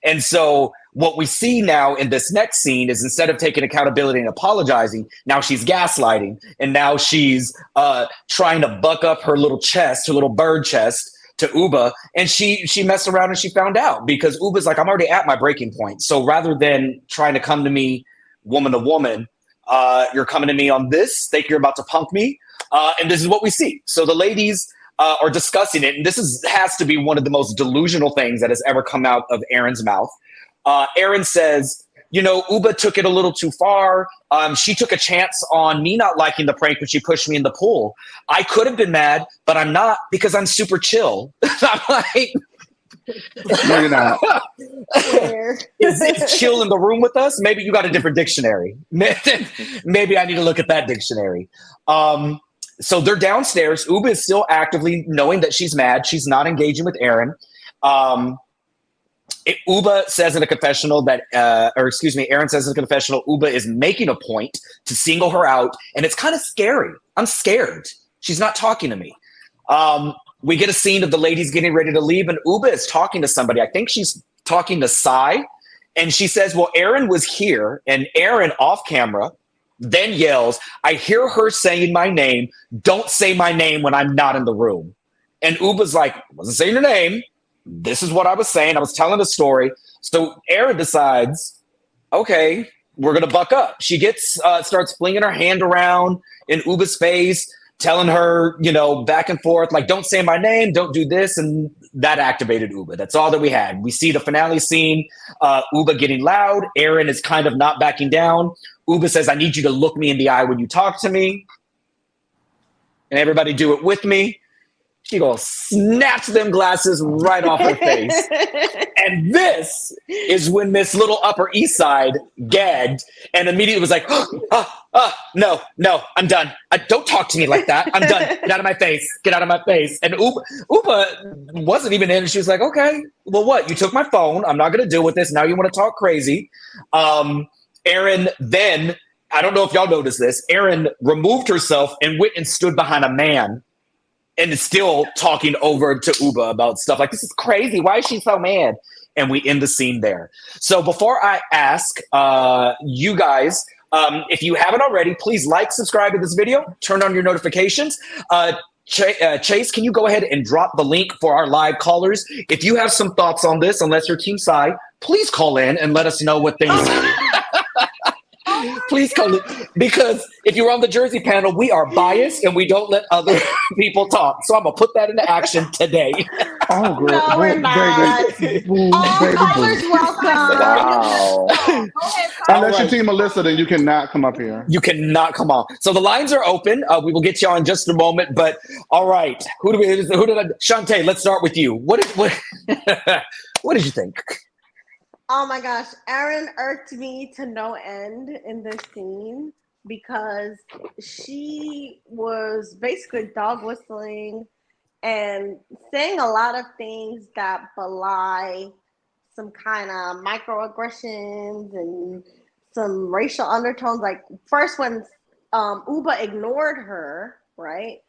And so what we see now in this next scene is instead of taking accountability and apologizing, now she's gaslighting, and now she's trying to buck up her little chest, her little bird chest, to Ubah, and she messed around and she found out because Ubah's like, I'm already at my breaking point. So rather than trying to come to me woman to woman, you're coming to me on this, think you're about to punk me, and this is what we see. So the ladies are discussing it, and this has to be one of the most delusional things that has ever come out of Erin's mouth. Erin says, Ubah took it a little too far. She took a chance on me not liking the prank when she pushed me in the pool. I could have been mad, but I'm not because I'm super chill. I'm like, No, you're not. is chill in the room with us? Maybe you got a different dictionary. Maybe I need to look at that dictionary. So they're downstairs. Ubah is still actively knowing that she's mad. She's not engaging with Erin. Ubah says in a confessional that, Erin says in a confessional, Ubah is making a point to single her out, and it's kind of scary. I'm scared. She's not talking to me. We get a scene of the ladies getting ready to leave, and Ubah is talking to somebody. I think she's talking to Sai, and she says, well, Erin was here, and Erin off camera then yells, I hear her saying my name. Don't say my name when I'm not in the room. And Ubah's like, I wasn't saying your name. This is what I was saying. I was telling the story. So Erin decides, okay, we're going to buck up. She starts flinging her hand around in Ubah's face, telling her, back and forth, like, don't say my name, don't do this. And that activated Ubah. That's all that we had. We see the finale scene, Ubah getting loud. Erin is kind of not backing down. Ubah says, I need you to look me in the eye when you talk to me. And everybody do it with me. She gonna snatch them glasses right off her face. And this is when Miss Little Upper East Side gagged and immediately was like, no, I'm done. Don't talk to me like that. I'm done. Get out of my face. Get out of my face. And Ubah wasn't even in. She was like, okay, well, what? You took my phone. I'm not going to deal with this. Now you want to talk crazy. Erin then, I don't know if y'all noticed this, Erin removed herself and went and stood behind a man and is still talking over to Ubah about stuff like, this is crazy. Why is she so mad? And we end the scene there. So before I ask you guys, if you haven't already, please like, subscribe to this video, turn on your notifications. Chase, can you go ahead and drop the link for our live callers? If you have some thoughts on this, unless you're Team Sai, please call in and let us know what things... Please call it, because if you're on the Jersey panel, we are biased and we don't let other people talk. So I'm gonna put that into action today. Oh, girl. No, we're not. All callers welcome. Wow. Unless you're Team Melissa, then you cannot come up here. You cannot come on. So the lines are open. We will get to y'all in just a moment. But all right, Shantae, let's start with you. What did you think? Oh my gosh, Erin irked me to no end in this scene because she was basically dog whistling and saying a lot of things that belie some kind of microaggressions and some racial undertones. Like first when Ubah ignored her, right?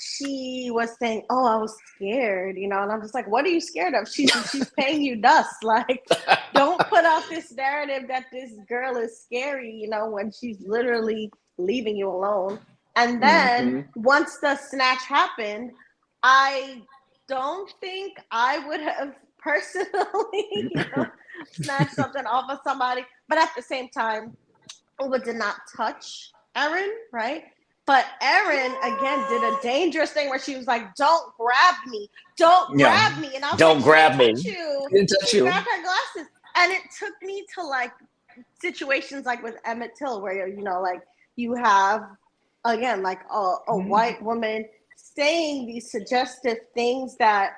She was saying, oh, I was scared, and I'm just like, what are you scared of? She's paying you dust. Like, don't put out this narrative that this girl is scary, when she's literally leaving you alone. And then once the snatch happened, I don't think I would have personally, snatched something off of somebody. But at the same time, Ubah did not touch Erin, right? But Erin, again, did a dangerous thing where she was like, don't grab me. Don't grab me. And I was don't like, grab me. Didn't touch you. Grab her glasses. And it took me to, like, situations like with Emmett Till where, like, you have, again, like a white woman saying these suggestive things that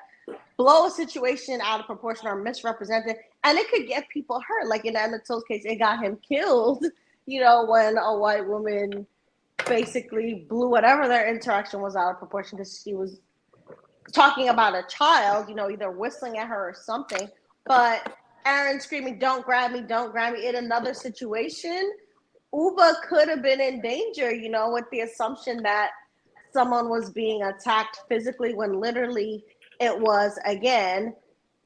blow a situation out of proportion or misrepresented. And it could get people hurt. Like in Emmett Till's case, it got him killed, when a white woman basically blew whatever their interaction was out of proportion because she was talking about a child, either whistling at her or something. But Erin screaming, don't grab me, in another situation, Ubah could have been in danger, with the assumption that someone was being attacked physically when literally it was, again,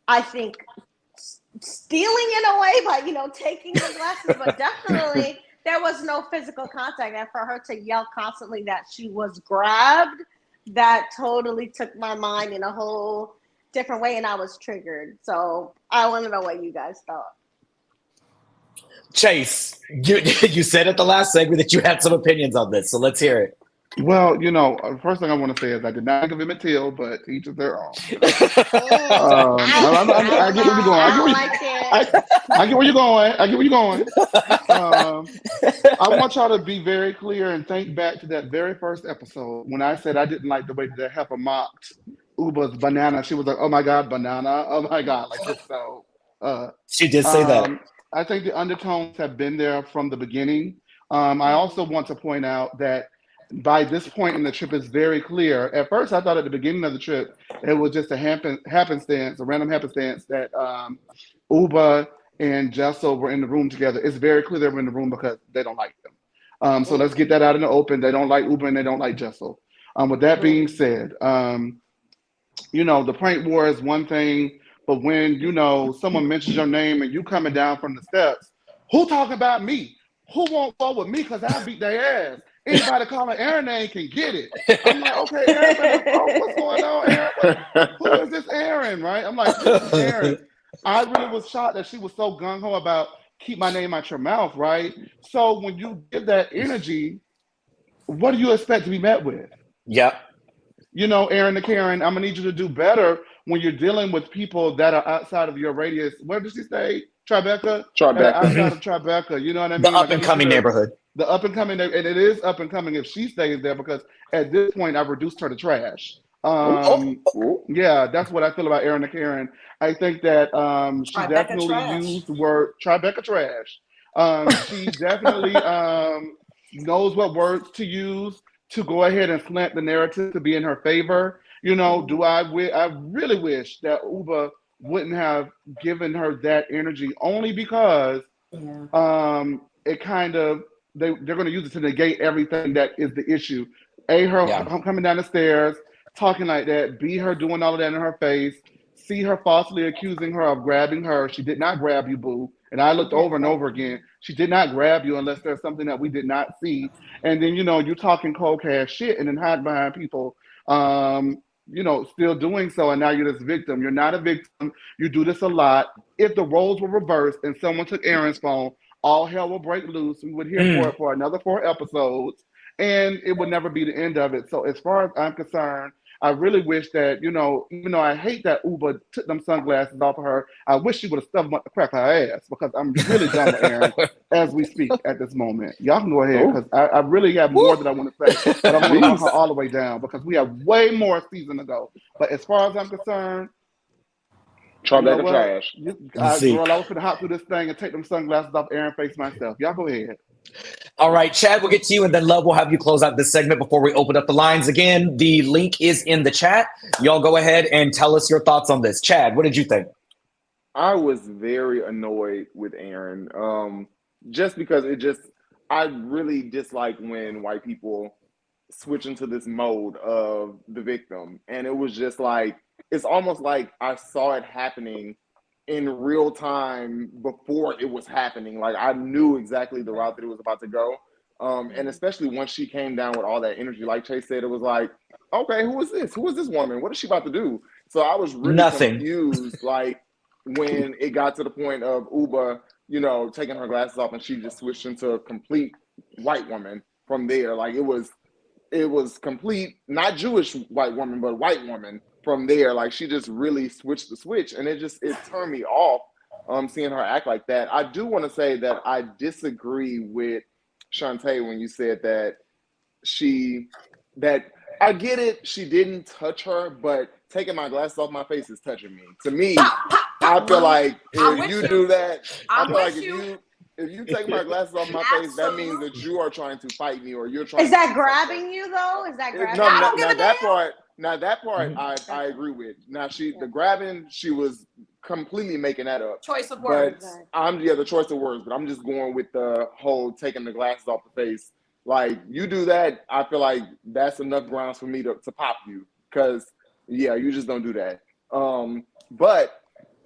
I think, stealing in a way by, taking the glasses, but definitely there was no physical contact. And for her to yell constantly that she was grabbed, that totally took my mind in a whole different way, and I was triggered. So I want to know what you guys thought. Chase, you said at the last segment that you had some opinions on this, so let's hear it. Well, first thing I want to say is I did not give him a till, but each of their own. I get where you're going. I get where you're going. I get where you're going. I want y'all to be very clear and think back to that very first episode when I said I didn't like the way that heifer mocked Ubah's banana. She was like, "Oh my God, banana! Oh my God!" Like just so. She did say that. I think the undertones have been there from the beginning. I also want to point out that by this point in the trip, it's very clear. At first, I thought at the beginning of the trip, it was just a random happenstance that Ubah and Jessel were in the room together. It's very clear they were in the room because they don't like them. So let's get that out in the open. They don't like Ubah and they don't like Jessel. With that being said, the prank war is one thing, but when, someone mentions your name and you coming down from the steps, who talking about me? Who won't go with me because I beat their ass? Anybody calling Erin name can get it. I'm like, okay, Erin, what's going on, Erin? Who is this Erin, right? I'm like, this is Erin. I really was shocked that she was so gung-ho about keep my name out your mouth, right? So when you give that energy, what do you expect to be met with? Yep. Erin the Karen, I'm going to need you to do better when you're dealing with people that are outside of your radius. Where did she say? Tribeca? Outside of Tribeca, you know what I mean? The up-and-coming neighborhood. The up-and-coming, and it is up-and-coming if she stays there because at this point, I've reduced her to trash. Yeah, that's what I feel about Erin the Karen. I think that she Tribeca definitely trash. used the word Tribeca trash. She definitely knows what words to use to go ahead and slant the narrative to be in her favor. I really wish that Ubah wouldn't have given her that energy only because it kind of they're going to use it to negate everything that is the issue. Her coming down the stairs, talking like that, B, her doing all of that in her face, C, her falsely accusing her of grabbing her. She did not grab you, boo. And I looked over and over again. She did not grab you unless there's something that we did not see. And then, you're talking cold cash shit and then hide behind people, still doing so. And now you're this victim. You're not a victim. You do this a lot. If the roles were reversed and someone took Erin's phone, all hell will break loose. We would hear for it for another 4 episodes, and it would never be the end of it. So as far as I'm concerned, I really wish that, even though I hate that Ubah took them sunglasses off of her, I wish she would have stuffed them up the crack of her ass because I'm really done with Erin as we speak at this moment. Y'all can go ahead because I really have more that I want to say, but I'm going to knock her all the way down because we have way more season to go. But as far as I'm concerned, Tribeca trash. Girl, I was going to hop through this thing and take them sunglasses off Erin's face myself. Y'all go ahead. All right, Chad, we'll get to you, and then Love will have you close out this segment before we open up the lines again. The link is in the chat. Y'all go ahead and tell us your thoughts on this. Chad, what did you think? I was very annoyed with Erin, just because I really dislike when white people switch into this mode of the victim. And it was just like, it's almost like I saw it happening in real time before it was happening. Like I knew exactly the route that it was about to go. And especially once she came down with all that energy, like Chase said, it was like, okay, who is this? Who is this woman? What is she about to do? So I was really confused, like when it got to the point of Ubah, taking her glasses off and she just switched into a complete white woman from there. Like it was complete, not Jewish white woman, but white woman from there. Like she just really switched the switch, and it turned me off seeing her act like that. I do want to say that I disagree with Shantae when you said that I get it, she didn't touch her, but taking my glasses off my face is touching me. To me, I feel like if you do that, I feel like if you take my glasses off my face, that means that you are trying to fight me or you're trying. Is that grabbing you though? Is that grabbing? Now that part I agree with. Now the grabbing, she was completely making that up. Choice of words. But the choice of words. But I'm just going with the whole taking the glasses off the face. Like you do that, I feel like that's enough grounds for me to pop you. Because you just don't do that. But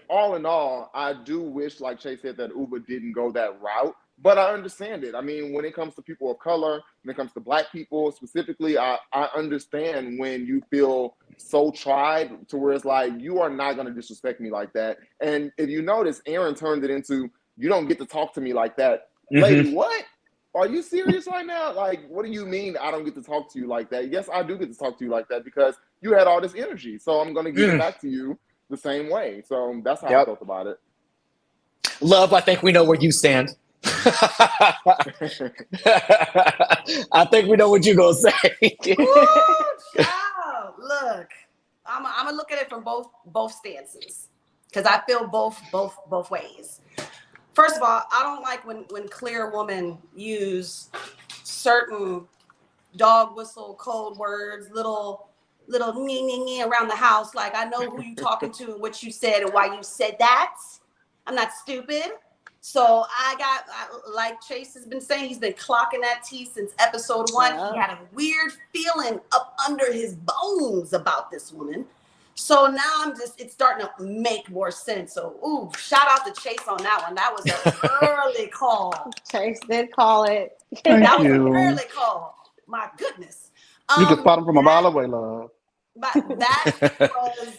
all in all, I do wish, like Chase said, that Ubah didn't go that route. But I understand it. I mean, when it comes to people of color, when it comes to Black people specifically, I understand when you feel so tried to where it's like, you are not going to disrespect me like that. And if you notice, Erin turned it into, you don't get to talk to me like that. Lady, what? Are you serious right now? Like, what do you mean I don't get to talk to you like that? Yes, I do get to talk to you like that because you had all this energy. So I'm going to give it back to you the same way. So that's how I felt about it. Love, I think we know where you stand. I think we know what you're going to say. Ooh, child. Look, I'm going to look at it from both stances because I feel both ways. First of all, I don't like when clear women use certain dog whistle code words, little around the house. Like, I know who you talking to and what you said and why you said that. I'm not stupid. So like Chase has been saying, he's been clocking that tea since episode 1. Yeah. He had a weird feeling up under his bones about this woman. So now it's starting to make more sense. So, ooh, shout out to Chase on that one. That was an early call. Chase did call it. That was an early call. My goodness. You can spot him from a mile away, love. But that was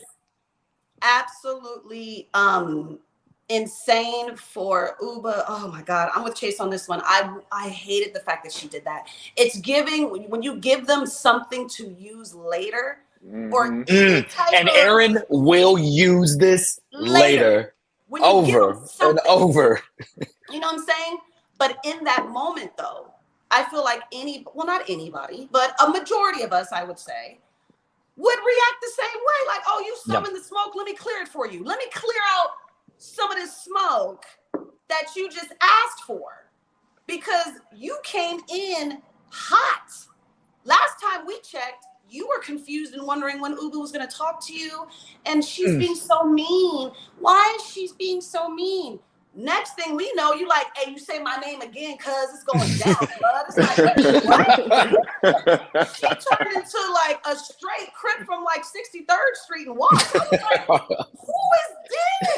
absolutely insane for Ubah. Oh my God, I'm with Chase on this one. I hated the fact that she did that. It's giving, when you give them something to use later, or and Erin will use this later over and over. You know what I'm saying? But in that moment, though, I feel like not anybody, but a majority of us, I would say, would react the same way. Like, oh, you summoned the smoke. Let me clear it for you. Let me clear out some of this smoke that you just asked for because you came in hot. Last time we checked, you were confused and wondering when Ubah was going to talk to you, and she's being so mean. Why is she being so mean? Next thing we know, you like, hey, you say my name again, cuz it's going down, bud. It's like, what? She turned into like a straight crip from like 63rd Street and Watts. I was like, who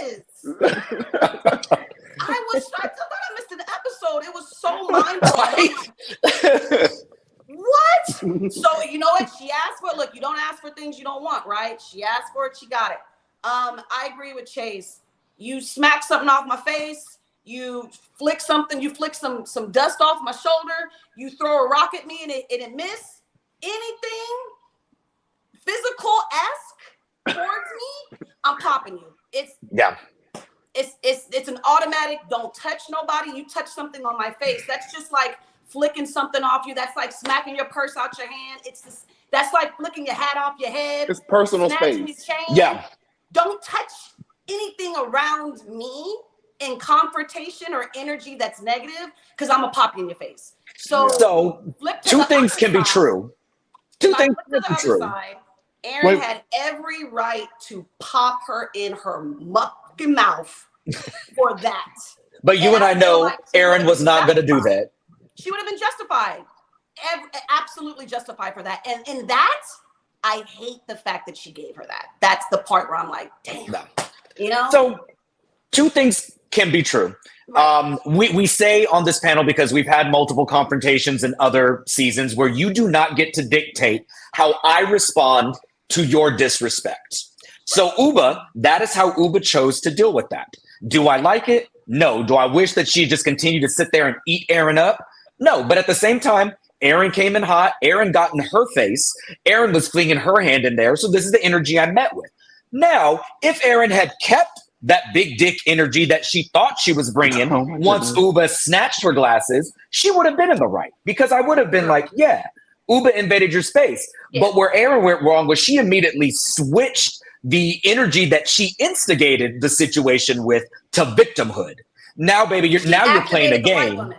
is this? I thought I missed an episode. It was so mind-blowing. What? So you know what? She asked for it. Look, you don't ask for things you don't want, right? She asked for it, she got it. I agree with Chase. You smack something off my face, you flick something, you flick some dust off my shoulder, you throw a rock at me and it miss. Anything physical-esque towards me, I'm popping you. It's an automatic, don't touch nobody. You touch something on my face. That's just like flicking something off you. That's like smacking your purse out your hand. That's like flicking your hat off your head. It's personal space. Yeah. Don't touch anything around me in confrontation or energy that's negative, because I'm gonna pop you in your face. So two things can be true. Two things can be true. Erin had every right to pop her in her mucking mouth for that. But you and I know Erin was not going to do that. She would have been justified. Absolutely justified for that. And in that, I hate the fact that she gave her that. That's the part where I'm like, damn. No. You know? So two things can be true. Right. We say on this panel, because we've had multiple confrontations in other seasons, where you do not get to dictate how I respond to your disrespect. So Ubah, that is how Ubah chose to deal with that. Do I like it? No. Do I wish that she just continued to sit there and eat Erin up? No. But at the same time, Erin came in hot. Erin got in her face. Erin was flinging her hand in there. So this is the energy I met with. Now, if Erin had kept that big dick energy that she thought she was bringing once Ubah snatched her glasses, she would have been in the right. Because I would have been like, yeah, Ubah invaded your space. Yeah. But where Erin went wrong was she immediately switched the energy that she instigated the situation with to victimhood. Now, baby, you're playing a game.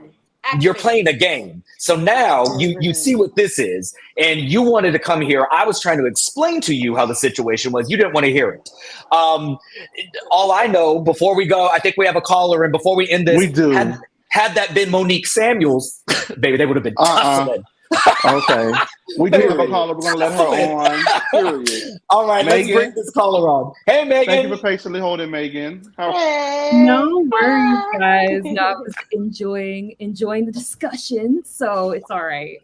You're playing a game. So now you see what this is, and you wanted to come here. I was trying to explain to you how the situation was. You didn't want to hear it. All I know, before we go, I think we have a caller, and before we end this, we do. Had that been Monique Samuels, baby, they would have been tussling. Okay. We do have a caller. We're going to let her on. Period. All right, Megan, let's bring this caller on. Hey, Megan. Thank you for patiently holding, Megan. No worries, guys. No, I was enjoying the discussion, so it's all right.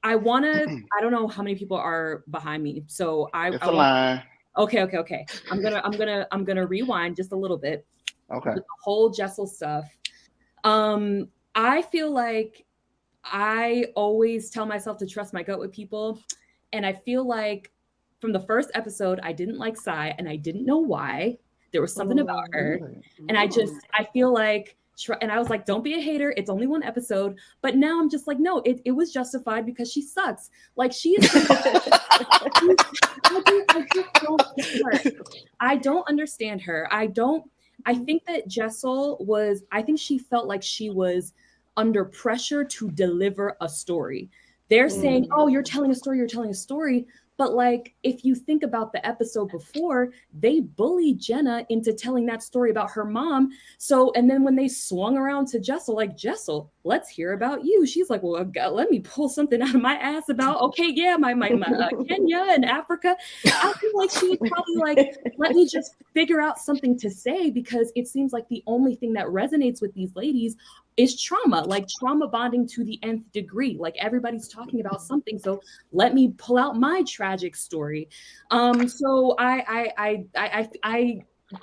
I don't know how many people are behind me. So It's a line. Okay. I'm gonna rewind just a little bit. Okay. With the whole Jessel stuff. I feel like I always tell myself to trust my gut with people. And I feel like from the first episode, I didn't like Sai and I didn't know why. There was something about her. And I feel like, and I was like, don't be a hater. It's only one episode. But now I'm just like, no, it was justified because she sucks. Like she is. I don't understand her. I think that Jessel I think she felt like she was under pressure to deliver a story. They're saying, oh, you're telling a story. But like, if you think about the episode before, they bullied Jenna into telling that story about her mom. So, and then when they swung around to Jessel, like, Jessel, let's hear about you. She's like, well, God, let me pull something out of my ass about, okay, yeah, my Kenya and Africa. I feel like she was probably like, let me just figure out something to say, because it seems like the only thing that resonates with these ladies is trauma, like trauma bonding to the nth degree. Like everybody's talking about something, so let me pull out my tragic story. So I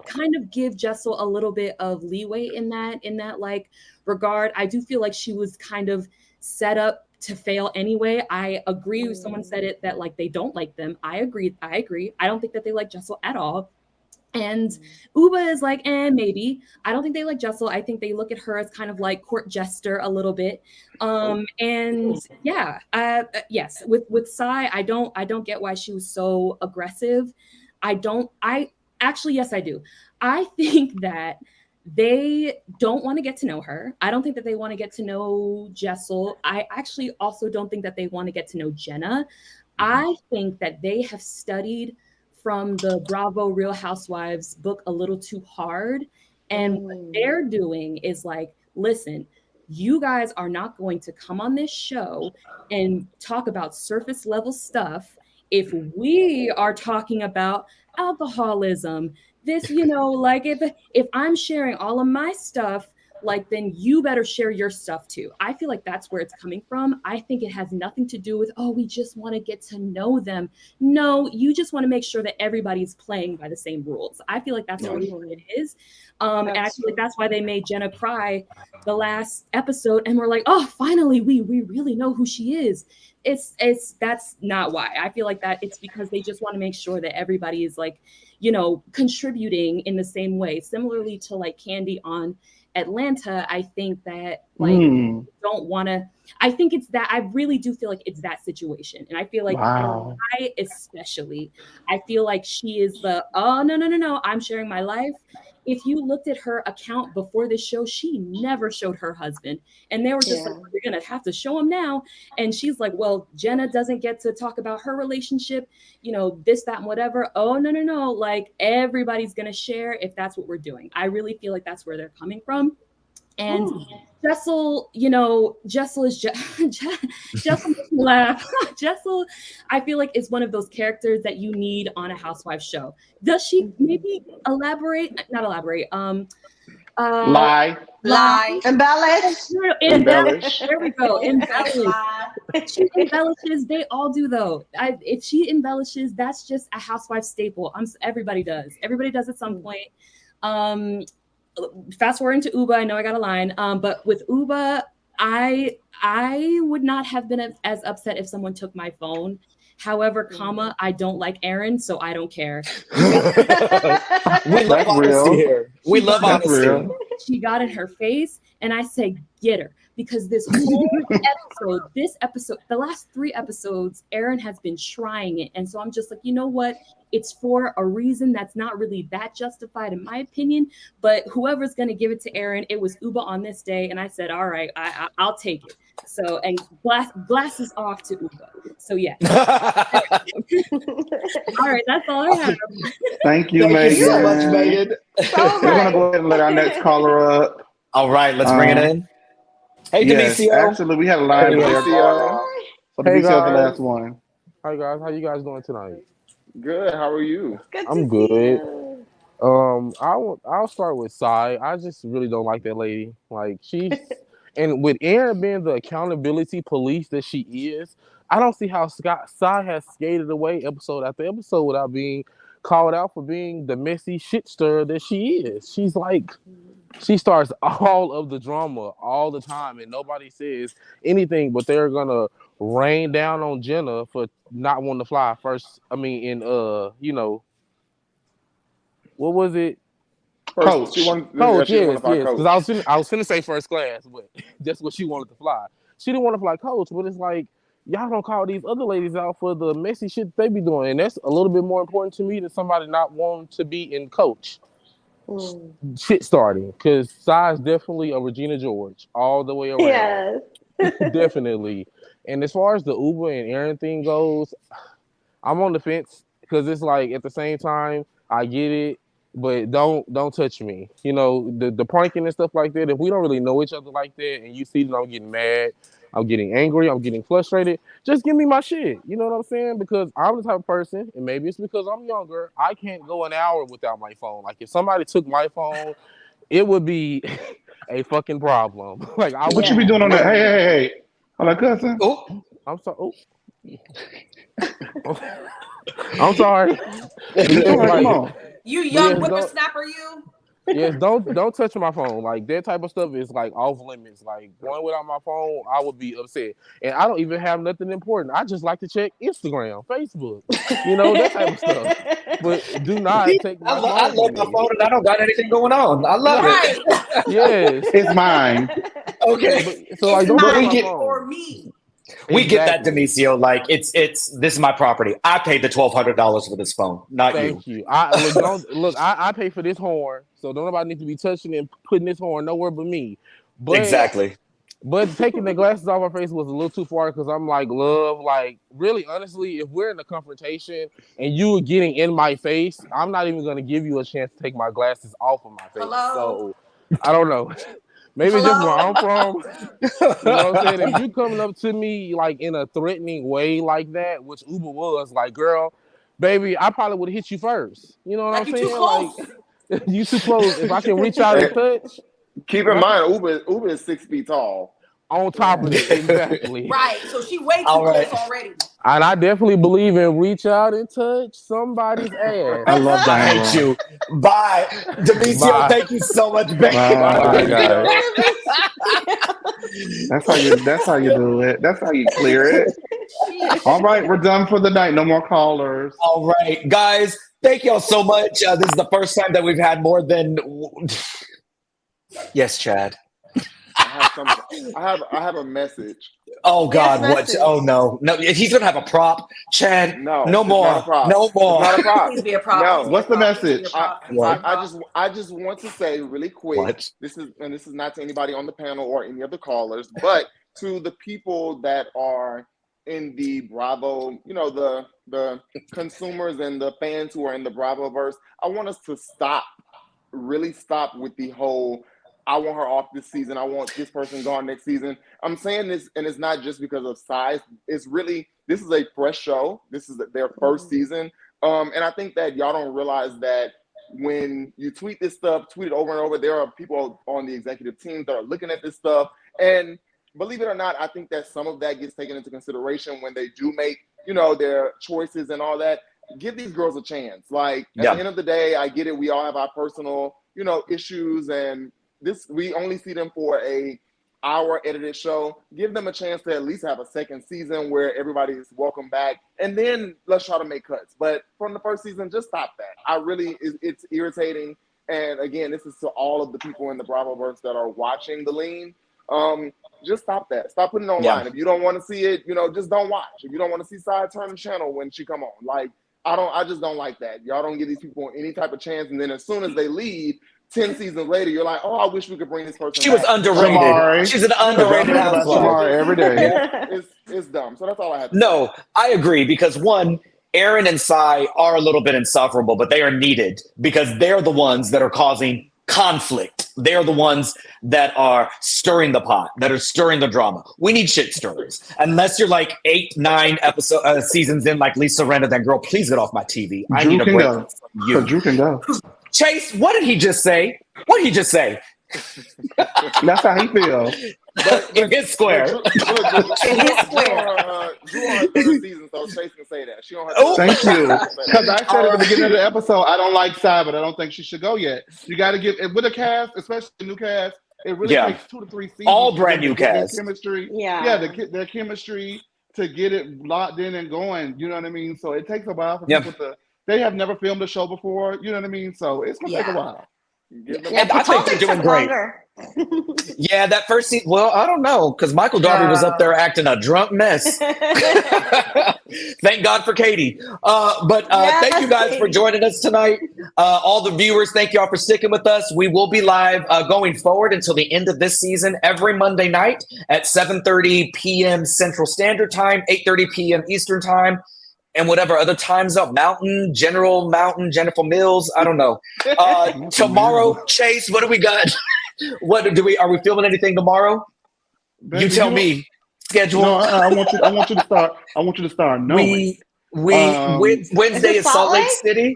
kind of give Jessel a little bit of leeway in that like regard. I do feel like she was kind of set up to fail anyway. I agree with someone said it that like they don't like them. I agree. I don't think that they like Jessel at all. And Ubah is like, maybe. I don't think they like Jessel. I think they look at her as kind of like court jester a little bit. And yeah, yes, with Sai, I don't get why she was so aggressive. Yes, I do. I think that they don't want to get to know her. I don't think that they want to get to know Jessel. I actually also don't think that they want to get to know Jenna. I think that they have studied from the Bravo Real Housewives book a little too hard. And what they're doing is like, listen, you guys are not going to come on this show and talk about surface level stuff if we are talking about alcoholism. This, like if I'm sharing all of my stuff, like then you better share your stuff too. I feel like that's where it's coming from. I think it has nothing to do with, oh, we just want to get to know them. No, you just want to make sure that everybody's playing by the same rules. I feel like that's what it is. And I feel like that's why they made Jenna cry the last episode. And we're like, oh, finally, we really know who she is. That's not why. I feel like that it's because they just want to make sure that everybody is like, contributing in the same way. Similarly to like Candy on Atlanta, I think that like don't want to. I think it's that. I really do feel like it's that situation, and I feel like I especially. I feel like she is the no. I'm sharing my life. If you looked at her account before this show, she never showed her husband, and they were just like, "You're gonna have to show him now." And she's like, "Well, Jenna doesn't get to talk about her relationship, this, that, and whatever." Oh no! Like everybody's gonna share if that's what we're doing. I really feel like that's where they're coming from. And Jessel, Jessel is Jessel makes me laugh. Jessel, I feel like is one of those characters that you need on a housewife show. Does she maybe elaborate? Not elaborate. Lie. Embellish. There we go. Embellish. She embellishes. They all do though. If she embellishes, that's just a housewife staple. Everybody does. Everybody does at some point. Fast forwarding to Ubah, I know I got a line, but with Ubah, I would not have been as upset if someone took my phone. However, I don't like Erin, so I don't care. We love honesty here. We love honesty. She got in her face, and I say, get her. Because this whole episode, the last 3 episodes, Erin has been trying it. And so I'm just like, you know what? It's for a reason that's not really that justified in my opinion. But whoever's going to give it to Erin, it was Ubah on this day. And I said, all right, I'll take it. So, and blast is off to Ubah. So yeah. All right, that's all I have. Thank you, Megan. Thank you so much, Megan. We're going to go ahead and let our next caller up. All right, let's bring it in. Hey, yes, Demisio. actually, we had a line there. So Demisio is the last one. Hi, guys. How you guys doing tonight? Good. How are you? I'm good. I'll start with Sai. I just really don't like that lady. Like she's and with Erin being the accountability police that she is, I don't see how Sai has skated away episode after episode without being called out for being the messy shit stirrer that she is. She's like, she starts all of the drama all the time, and nobody says anything, but they're gonna rain down on Jenna for not wanting to fly first. I mean, in you know, what was it? Coach. Coach, yes. Because I was finna say first class, but that's what she wanted to fly. She didn't want to fly coach, but it's like y'all don't call these other ladies out for the messy shit they be doing, and that's a little bit more important to me than somebody not wanting to be in coach. Shit starting, because Sai's definitely a Regina George all the way around. Yes. Definitely. And as far as the Ubah and Erin thing goes, I'm on the fence because it's like at the same time I get it, but don't touch me. You know, the pranking and stuff like that. If we don't really know each other like that, and you see that I'm getting mad, I'm getting angry, I'm getting frustrated, just give me my shit. You know what I'm saying? Because I'm the type of person, and maybe it's because I'm younger, I can't go an hour without my phone. Like if somebody took my phone, it would be a fucking problem. Like what you be doing on that? Hey. Hello, cousin. Oh, I'm sorry. Oh. I'm sorry. Come on. You young whippersnapper, you. Yes, don't touch my phone. Like that type of stuff is like off limits. Like going without my phone, I would be upset. And I don't even have nothing important. I just like to check Instagram, Facebook, you know, that type of stuff. But do not take my phone. I love my phone and I don't got anything going on. I love it. Yes, it's mine. Okay, so like don't mine my phone. for me. We get that, Demisio. Like it's this is my property. I paid the $1,200 for this phone, not you. Thank you. I pay for this horn, so don't nobody need to be touching and putting this horn nowhere but me. But, exactly. But taking the glasses off my face was a little too far because I'm like, love, like really honestly, if we're in a confrontation and you are getting in my face, I'm not even gonna give you a chance to take my glasses off of my face. Hello? So I don't know. Maybe just where I'm from. You know what I'm saying? If you coming up to me like in a threatening way like that, which Ubah was, like, girl, baby, I probably would have hit you first. You know what I'm saying? Too close. Like, you too close. If I can reach out and touch. Keep in mind, Ubah is 6 feet tall. On top of it, exactly. Right. So she way too close already. And I definitely believe in reach out and touch somebody's ass. I love that. I hate you. Bye. Demisio, thank you so much, baby. Bye, guys. That's how you do it. That's how you clear it. All right, we're done for the night. No more callers. All right, guys. Thank y'all so much. This is the first time that we've had more than. Yes, Chad. I have a message. Oh God! Yes, what? message. Oh no! No, if he's gonna have a prop, Chad. No more. Not a prop. No more. It's not a prop. Please be a prop. No. What's the message? I just want to say really quick. What? This is not to anybody on the panel or any of the callers, but to the people that are in the Bravo, you know, the consumers and the fans who are in the Bravoverse. I want us to really stop with the whole, I want her off this season, I want this person gone next season. I'm saying this, and it's not just because of size. It's really, this is a fresh show. This is their first season. And I think that y'all don't realize that when you tweet this stuff, tweet it over and over, there are people on the executive team that are looking at this stuff. And believe it or not, I think that some of that gets taken into consideration when they do make, you know, their choices and all that. Give these girls a chance. Like, at the end of the day, I get it. We all have our personal, you know, issues, and this, we only see them for a hour edited show. Give them a chance to at least have a second season where everybody is welcome back, and then let's try to make cuts. But from the first season, just stop that. It's irritating. And again, this is to all of the people in the Bravoverse that are watching the lean. Just stop that. Stop putting it online. If you don't want to see it, you know, just don't watch. If you don't want to see Side, turn the channel when she come on. Like, I just don't like that. Y'all don't give these people any type of chance, and then as soon as they leave, 10 seasons later, you're like, oh, I wish we could bring this person She back. was underrated. Shamari. She's an underrated housewife. Shamari every day. It's dumb. So that's all I have to No, I agree, because one, Erin and Sai are a little bit insufferable, but they are needed because they're the ones that are causing conflict. They're the ones that are stirring the pot, that are stirring the drama. We need shit stirrers. Unless you're like 8, 9 seasons in, like Lisa Rinna, then girl, please get off my TV. I Drew need a can break go. from you. Drew can go. Chase, what did he just say? What did he just say? That's how he feels. in his square. In his square. Drew on her third season, so Chase can say that. She on her Thank you. Because I said at the beginning of the episode, I don't like Sai, but I don't think she should go yet. You got to give with a cast, especially a new cast. It really takes 2 to 3 seasons. All brand new cast. Chemistry. Yeah. Their chemistry to get it locked in and going. You know what I mean? So it takes a while for people to. They have never filmed a show before. You know what I mean? So it's gonna take a while. And I think they're doing great. Yeah, that first season. Well, I don't know, because Michael Darby was up there acting a drunk mess. Thank God for Katie. But thank you guys for joining us tonight. All the viewers, thank y'all for sticking with us. We will be live going forward until the end of this season every Monday night at 7:30 p.m. Central Standard Time, 8:30 p.m. Eastern Time. And whatever other times up, Jennifer Mills, I don't know. Tomorrow, Chase, what do we got? Are we filming anything tomorrow? Baby, you tell me. Schedule. No, I want you to start. I want you to start knowing. Wednesday is Salt Lake City.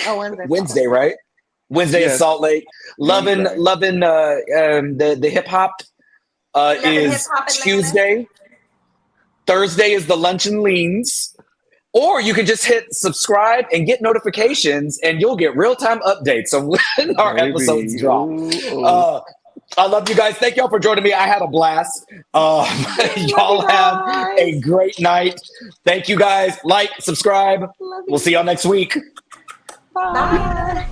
Oh, Wednesday, right? Wednesday is Salt Lake. Loving the hip hop is Tuesday. Thursday is the Lunch and Leans. Or you can just hit subscribe and get notifications, and you'll get real-time updates on when our episodes drop. I love you guys. Thank y'all for joining me. I had a blast. Y'all have a great night. Thank you guys. Like, subscribe. We'll see y'all next week. Bye.